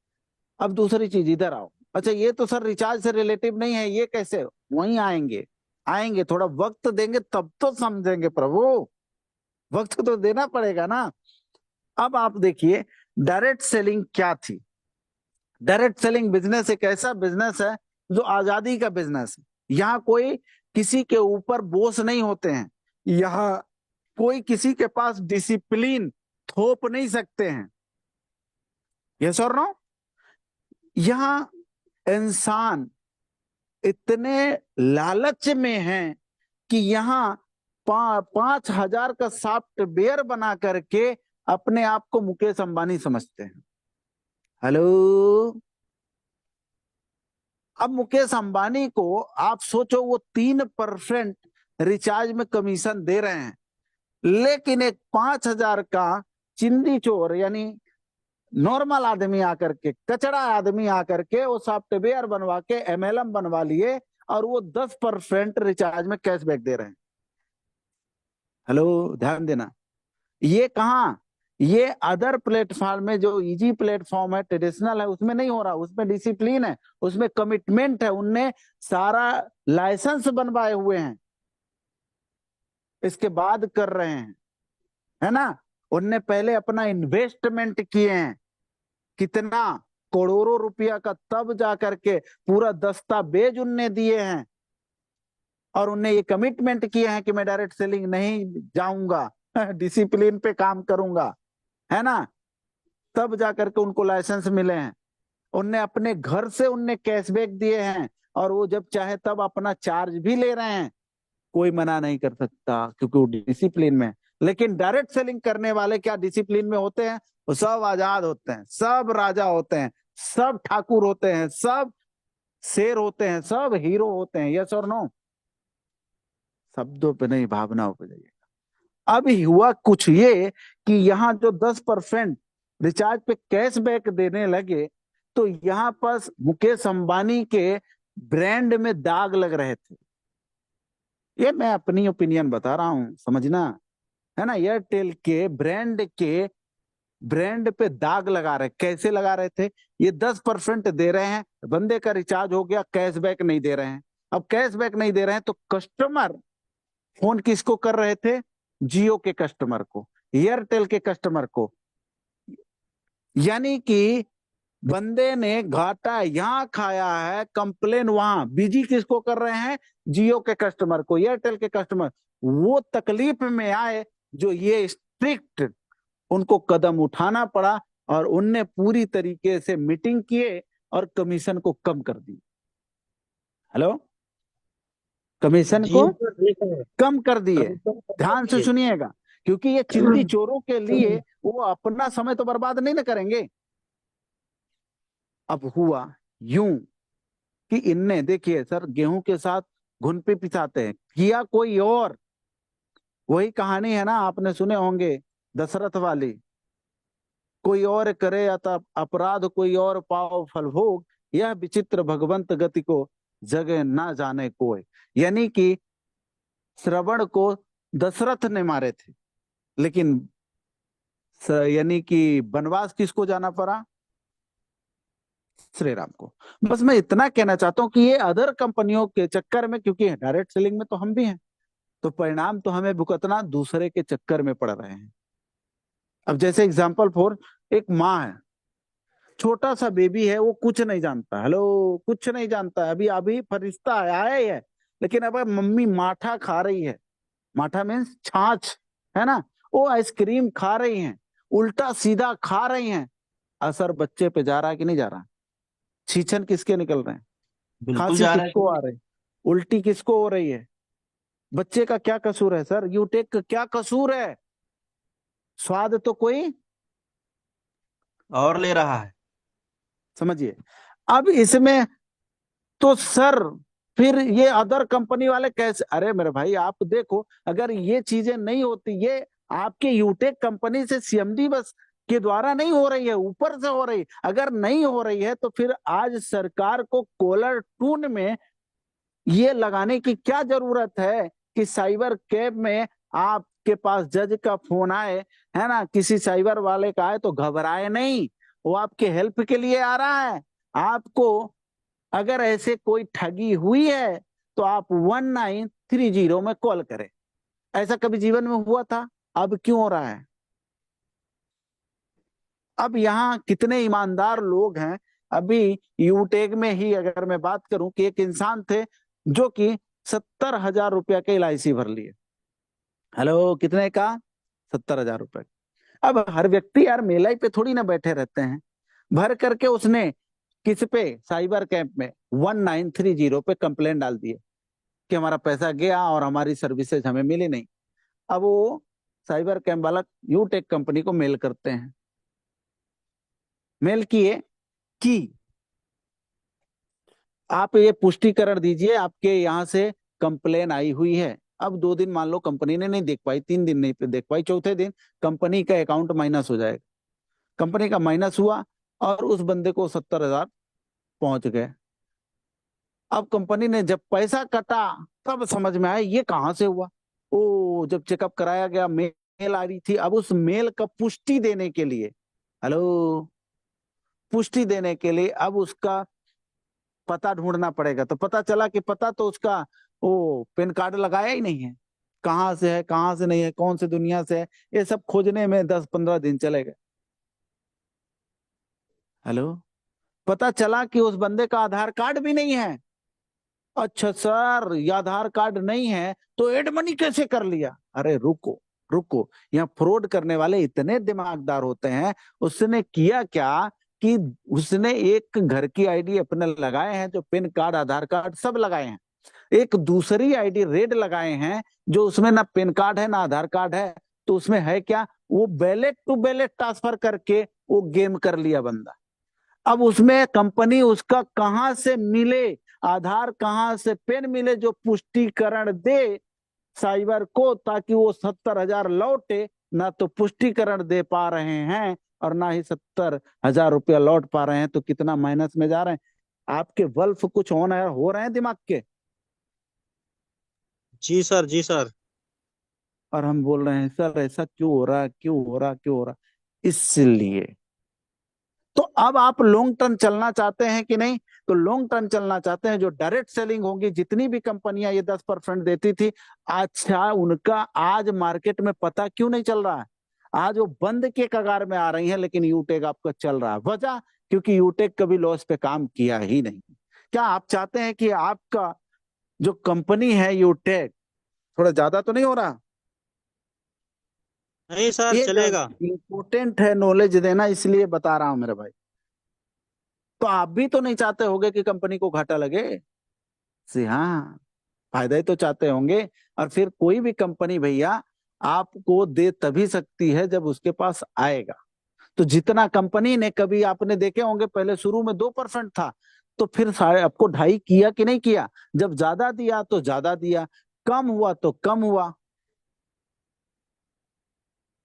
अब दूसरी चीज, इधर आओ। अच्छा, ये तो सर रिचार्ज से रिलेटिव नहीं है, ये कैसे? वहीं आएंगे आएंगे, थोड़ा वक्त देंगे तब तो समझेंगे प्रभु, वक्त तो देना पड़ेगा ना। अब आप देखिए डायरेक्ट सेलिंग क्या थी। डायरेक्ट सेलिंग बिजनेस एक ऐसा बिजनेस है जो आजादी का बिजनेस है। यहाँ कोई किसी के ऊपर बोझ नहीं होते हैं, यहाँ कोई किसी के पास डिसिप्लिन थोप नहीं सकते हैं। यस और नो? यहाँ इंसान इतने लालच में हैं कि यहाँ 5,000 का सॉफ्टवेयर बना करके अपने आप को मुकेश अंबानी समझते हैं। हेलो, अब मुकेश अंबानी को आप सोचो, वो 3% रिचार्ज में कमीशन दे रहे हैं, लेकिन एक 5,000 का चिंदी चोर यानी नॉर्मल आदमी आकर के, कचड़ा आदमी आकर के वो सॉफ्टवेयर बनवा के MLM बनवा लिए और वो 10% रिचार्ज में कैशबैक दे रहे हैं। हेलो, ध्यान देना, ये कहाँ, ये अदर प्लेटफॉर्म में, जो इजी प्लेटफॉर्म है, ट्रेडिशनल है, उसमें नहीं हो रहा। उसमें डिसिप्लिन है, उसमें कमिटमेंट है, उनने सारा लाइसेंस बनवाए हुए हैं, इसके बाद कर रहे हैं, है ना। उनने पहले अपना इन्वेस्टमेंट किए हैं, कितना, करोड़ों रुपया का, तब जाकर के पूरा दस्तावेज उनने दिए हैं और उनने ये कमिटमेंट किए हैं कि मैं डायरेक्ट सेलिंग नहीं जाऊंगा, डिसिप्लिन पे काम करूंगा, है ना। तब जाकर के उनको लाइसेंस मिले हैं। उनने अपने घर से उनने कैशबैक दिए हैं और वो जब चाहे तब अपना चार्ज भी ले रहे हैं, कोई मना नहीं कर सकता क्योंकि वो डिसिप्लिन में। लेकिन डायरेक्ट सेलिंग करने वाले क्या डिसिप्लिन में होते हैं? वो सब आजाद होते हैं, सब राजा होते हैं, सब ठाकुर होते हैं, सब शेर होते हैं, सब हीरो होते हैं। यस और नो? शब्दों पे नहीं, भावनाओं पे जाइए। अब हुआ कुछ ये कि यहाँ जो 10% रिचार्ज पे कैशबैक देने लगे तो यहाँ पर मुकेश अंबानी के ब्रांड में दाग लग रहे थे। ये मैं अपनी ओपिनियन बता रहा हूं, समझना, है ना। एयरटेल के ब्रांड पे दाग लगा रहे। कैसे लगा रहे थे? ये 10% दे रहे हैं, बंदे का रिचार्ज हो गया, कैशबैक नहीं दे रहे हैं। अब कैशबैक नहीं दे रहे हैं तो कस्टमर फोन किसको कर रहे थे? जियो के कस्टमर को, एयरटेल के कस्टमर को। यानी कि बंदे ने घाटा यहाँ खाया है, कंप्लेन वहां। बिजी किसको कर रहे हैं? जियो के कस्टमर को, एयरटेल के कस्टमर। वो तकलीफ में आए जो ये स्ट्रिक्ट उनको कदम उठाना पड़ा, और उनने पूरी तरीके से मीटिंग किए और कमीशन को कम कर दी। हेलो, कमीशन को कम कर दिए। ध्यान से सुनिएगा, क्योंकि ये चिंदी चोरों के लिए वो अपना समय तो बर्बाद नहीं ना करेंगे। अब हुआ यूं कि इनने, देखिए सर, गेहूं के साथ घुन पे पिसाते हैं, किया कोई और। वही कहानी है ना, आपने सुने होंगे दशरथ वाली, कोई और करे अतः अपराध, कोई और पाओ फल भोग, यह विचित्र भगवंत गति को जगह ना जाने कोई। यानी कि श्रवण को दशरथ ने मारे थे, लेकिन यानी कि वनवास किसको जाना पड़ा? श्री राम को। बस मैं इतना कहना चाहता हूं कि ये अदर कंपनियों के चक्कर में, क्योंकि डायरेक्ट सेलिंग में तो हम भी हैं, तो परिणाम तो हमें भुगतना दूसरे के चक्कर में पड़ रहे हैं। अब जैसे एग्जांपल फॉर, एक माँ है, छोटा सा बेबी है, वो कुछ नहीं जानता, हेलो, कुछ नहीं जानता, अभी अभी फरिश्ता आया है, लेकिन अब मम्मी माठा खा रही है। माठा मीन्स छाछ, है ना। वो आइसक्रीम खा रही हैं, उल्टा सीधा खा रही हैं। असर बच्चे पे जा रहा है कि नहीं जा रहा? छीछन किसके निकल रहे हैं? बिल्कुल खांसी जा रहा किसको आ है। रही है? उल्टी किसको हो रही है? बच्चे का क्या कसूर है सर? यूटेक का क्या कसूर है? स्वाद तो कोई और ले रहा है। समझिए। अब इसमें तो सर फिर ये अदर कंपनी वाले कैसे? अरे मेरे भाई, आप देखो, अगर ये चीजें नहीं होती, ये आपके यूटेक कंपनी से सीएमडी बस के द्वारा नहीं हो रही है, ऊपर से हो रही। अगर नहीं हो रही है तो फिर आज सरकार को कॉलर ट्यून में ये लगाने की क्या जरूरत है कि साइबर कैब में आपके पास जज का फोन आए, है ना, किसी साइबर वाले का आए तो घबराए नहीं, वो आपके हेल्प के लिए आ रहा है। आपको अगर ऐसे कोई ठगी हुई है तो आप 1930 में कॉल करें। ऐसा कभी जीवन में हुआ था? अब क्यों हो रहा है? अब यहाँ कितने ईमानदार लोग हैं। अभी यूटेक में ही अगर मैं बात करूं कि एक इंसान थे जो कि 70,000 रुपया के LIC भर लिए। हेलो, कितने का? 70,000 रुपए। अब हर व्यक्ति यार मेलाई पे थोड़ी ना बैठे रहते हैं। भर करके उसने किस पे? साइबर कैंप में 1930 पे कंप्लेंट डाल दिए कि हमारा पैसा गया और हमारी सर्विसेज हमें मिली नहीं। अब वो साइबर कैंप वाला यूटेक कंपनी को मेल करते हैं। मेल किए कि आप ये पुष्टिकरण दीजिए, आपके यहाँ से कंप्लेन आई हुई है। अब 2 दिन मान लो कंपनी ने नहीं देख पाई, 3 दिन नहीं देख पाई, चौथे दिन कंपनी का अकाउंट माइनस हो जाएगा। कंपनी का माइनस हुआ और उस बंदे को 70,000 पहुंच गए। अब कंपनी ने जब पैसा कटा तब समझ में आया ये कहां से हुआ। ओ, जब चेकअप कराया गया, मेल आ रही थी। अब उस मेल का पुष्टि देने के लिए, हेलो, पुष्टि देने के लिए अब उसका पता ढूंढना पड़ेगा। तो पता चला कि पता तो उसका वो पैन कार्ड लगाया ही नहीं है। कहाँ से है, कहाँ से नहीं है, कौन से दुनिया से है, ये सब खोजने में 10-15 दिन चले गए। हेलो, पता चला कि उस बंदे का आधार कार्ड भी नहीं है। अच्छा सर, ये आधार कार्ड नहीं है तो एड मनी कैसे कर लिया? अरे रुको रुको, यहाँ फ्रॉड करने वाले इतने दिमागदार होते हैं। उसने किया क्या कि उसने एक घर की आईडी अपने लगाए हैं जो पैन कार्ड, आधार कार्ड सब लगाए हैं। एक दूसरी आईडी रेड लगाए हैं जो उसमें ना पैन कार्ड है ना आधार कार्ड है। तो उसमें है क्या? वो बैलेट टू बैलेट ट्रांसफर करके वो गेम कर लिया बंदा। अब उसमें कंपनी उसका कहां से मिले आधार, कहां से पेन मिले जो पुष्टिकरण दे साइबर को, ताकि वो 70,000 लौटे। ना तो पुष्टिकरण दे पा रहे हैं और ना ही 70,000 रुपया लौट पा रहे हैं, तो कितना माइनस में जा रहे हैं। आपके बल्ब कुछ ऑन हो रहे हैं दिमाग के? जी सर, जी सर। और हम बोल रहे हैं सर ऐसा क्यों हो रहा है, क्यों हो रहा, क्यों हो रहा? इसलिए तो अब आप लॉन्ग टर्म चलना चाहते हैं कि नहीं? तो लॉन्ग टर्म चलना चाहते हैं, जो डायरेक्ट सेलिंग होगी, जितनी भी कंपनियां ये 10% देती थी, अच्छा उनका आज मार्केट में पता क्यों नहीं चल रहा है? आज वो बंद के कगार में आ रही हैं, लेकिन यूटेक आपका चल रहा है। वजह, क्योंकि यूटेक कभी लॉस पे काम किया ही नहीं। क्या आप चाहते हैं कि आपका जो कंपनी है यूटेक, थोड़ा ज्यादा तो नहीं हो रहा? नहीं सर, ये चलेगा। इम्पोर्टेंट है नॉलेज देना, इसलिए बता रहा हूं मेरे भाई। तो आप भी तो नहीं चाहते होगे कि कंपनी को घाटा लगे? जी हाँ, फायदा ही तो चाहते होंगे। और फिर कोई भी कंपनी भैया आपको दे तभी सकती है जब उसके पास आएगा। तो जितना कंपनी ने, कभी आपने देखे होंगे पहले शुरू में 2% था, तो फिर साढ़े आपको 2.5 किया कि नहीं किया? जब ज्यादा दिया तो ज्यादा दिया, कम हुआ तो कम हुआ।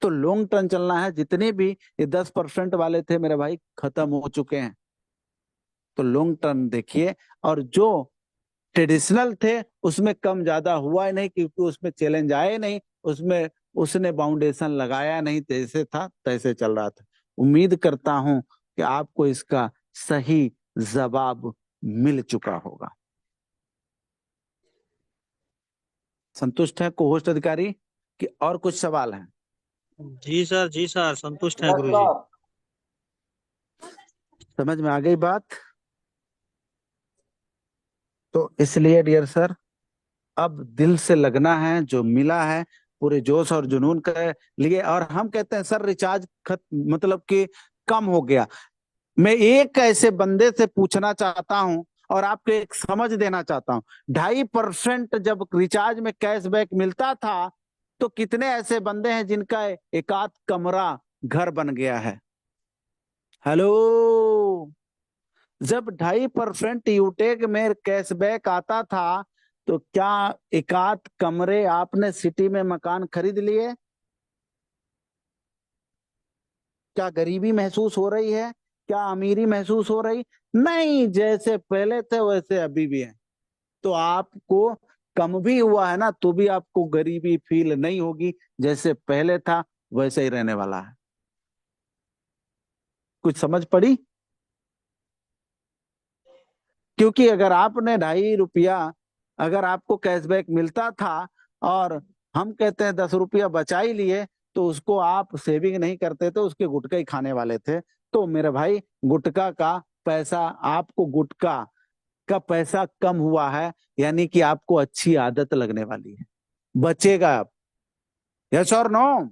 तो लॉन्ग टर्म चलना है। जितने भी ये 10% वाले थे मेरे भाई, खत्म हो चुके हैं। तो लॉन्ग टर्म देखिए। और जो ट्रेडिशनल थे उसमें कम ज्यादा हुआ ही नहीं, क्योंकि उसमें चैलेंज आए नहीं, उसमें उसने बाउंडेशन लगाया नहीं, जैसे था तैसे चल रहा था। उम्मीद करता हूं कि आपको इसका सही जवाब मिल चुका होगा। संतुष्ट है को होस्ट अधिकारी कि और कुछ सवाल है? जी सर, जी सर, संतुष्ट हैं गुरुजी। समझ में आ गई बात? तो इसलिए डियर सर, अब दिल से लगना है, जो मिला है पूरे जोश और जुनून के लिए। और हम कहते हैं सर रिचार्ज मतलब कि कम हो गया। मैं एक ऐसे बंदे से पूछना चाहता हूं और आपको एक समझ देना चाहता हूं। 2.5% जब रिचार्ज में कैशबैक मिलता था, तो कितने ऐसे बंदे हैं जिनका एक आध कमरा घर बन गया है? हेलो। जब 2.5% यूटेक में कैशबैक आता था, तो क्या एक आध कमरे आपने सिटी में मकान खरीद लिए? क्या गरीबी महसूस हो रही है? क्या अमीरी महसूस हो रही? नहीं, जैसे पहले थे वैसे अभी भी है। तो आपको कम भी हुआ है ना, तो भी आपको गरीबी फील नहीं होगी। जैसे पहले था वैसे ही रहने वाला है। कुछ समझ पड़ी? क्योंकि अगर आपने 2.5 रुपया, अगर आपको कैशबैक मिलता था और हम कहते हैं 10 रुपया बचा ही लिए, तो उसको आप सेविंग नहीं करते थे, उसके गुटखा ही खाने वाले थे। तो मेरे भाई, गुटखा का पैसा, आपको गुटखा का पैसा कम हुआ है, यानी कि आपको अच्छी आदत लगने वाली है, बचेगा आप। यस और नो?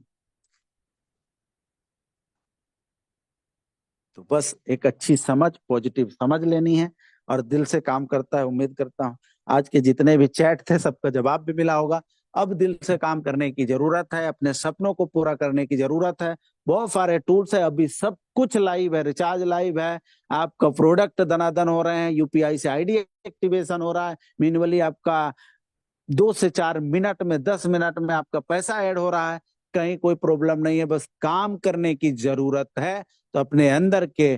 तो बस एक अच्छी समझ, पॉजिटिव समझ लेनी है और दिल से काम करता है। उम्मीद करता हूँ आज के जितने भी चैट थे सबका जवाब भी मिला होगा। अब दिल से काम करने की जरूरत है, अपने सपनों को पूरा करने की जरूरत है। बहुत सारे टूल्स है, अभी सब कुछ लाइव है, रिचार्ज लाइव है, आपका प्रोडक्ट दनादन हो रहे हैं, यूपीआई से आईडी एक्टिवेशन हो रहा है, मैन्युअली आपका 2 से 4 मिनट में, 10 मिनट में आपका पैसा ऐड हो रहा है। कहीं कोई प्रॉब्लम नहीं है, बस काम करने की जरूरत है। तो अपने अंदर के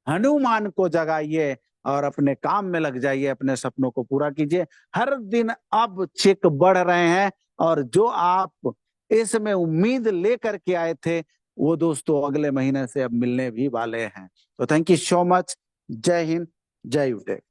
हनुमान को जगाइए और अपने काम में लग जाइए, अपने सपनों को पूरा कीजिए। हर दिन अब चेक बढ़ रहे हैं, और जो आप इसमें उम्मीद लेकर के आए थे, वो दोस्तों अगले महीने से अब मिलने भी वाले हैं। तो थैंक यू सो मच। जय हिंद, जय यूटेक।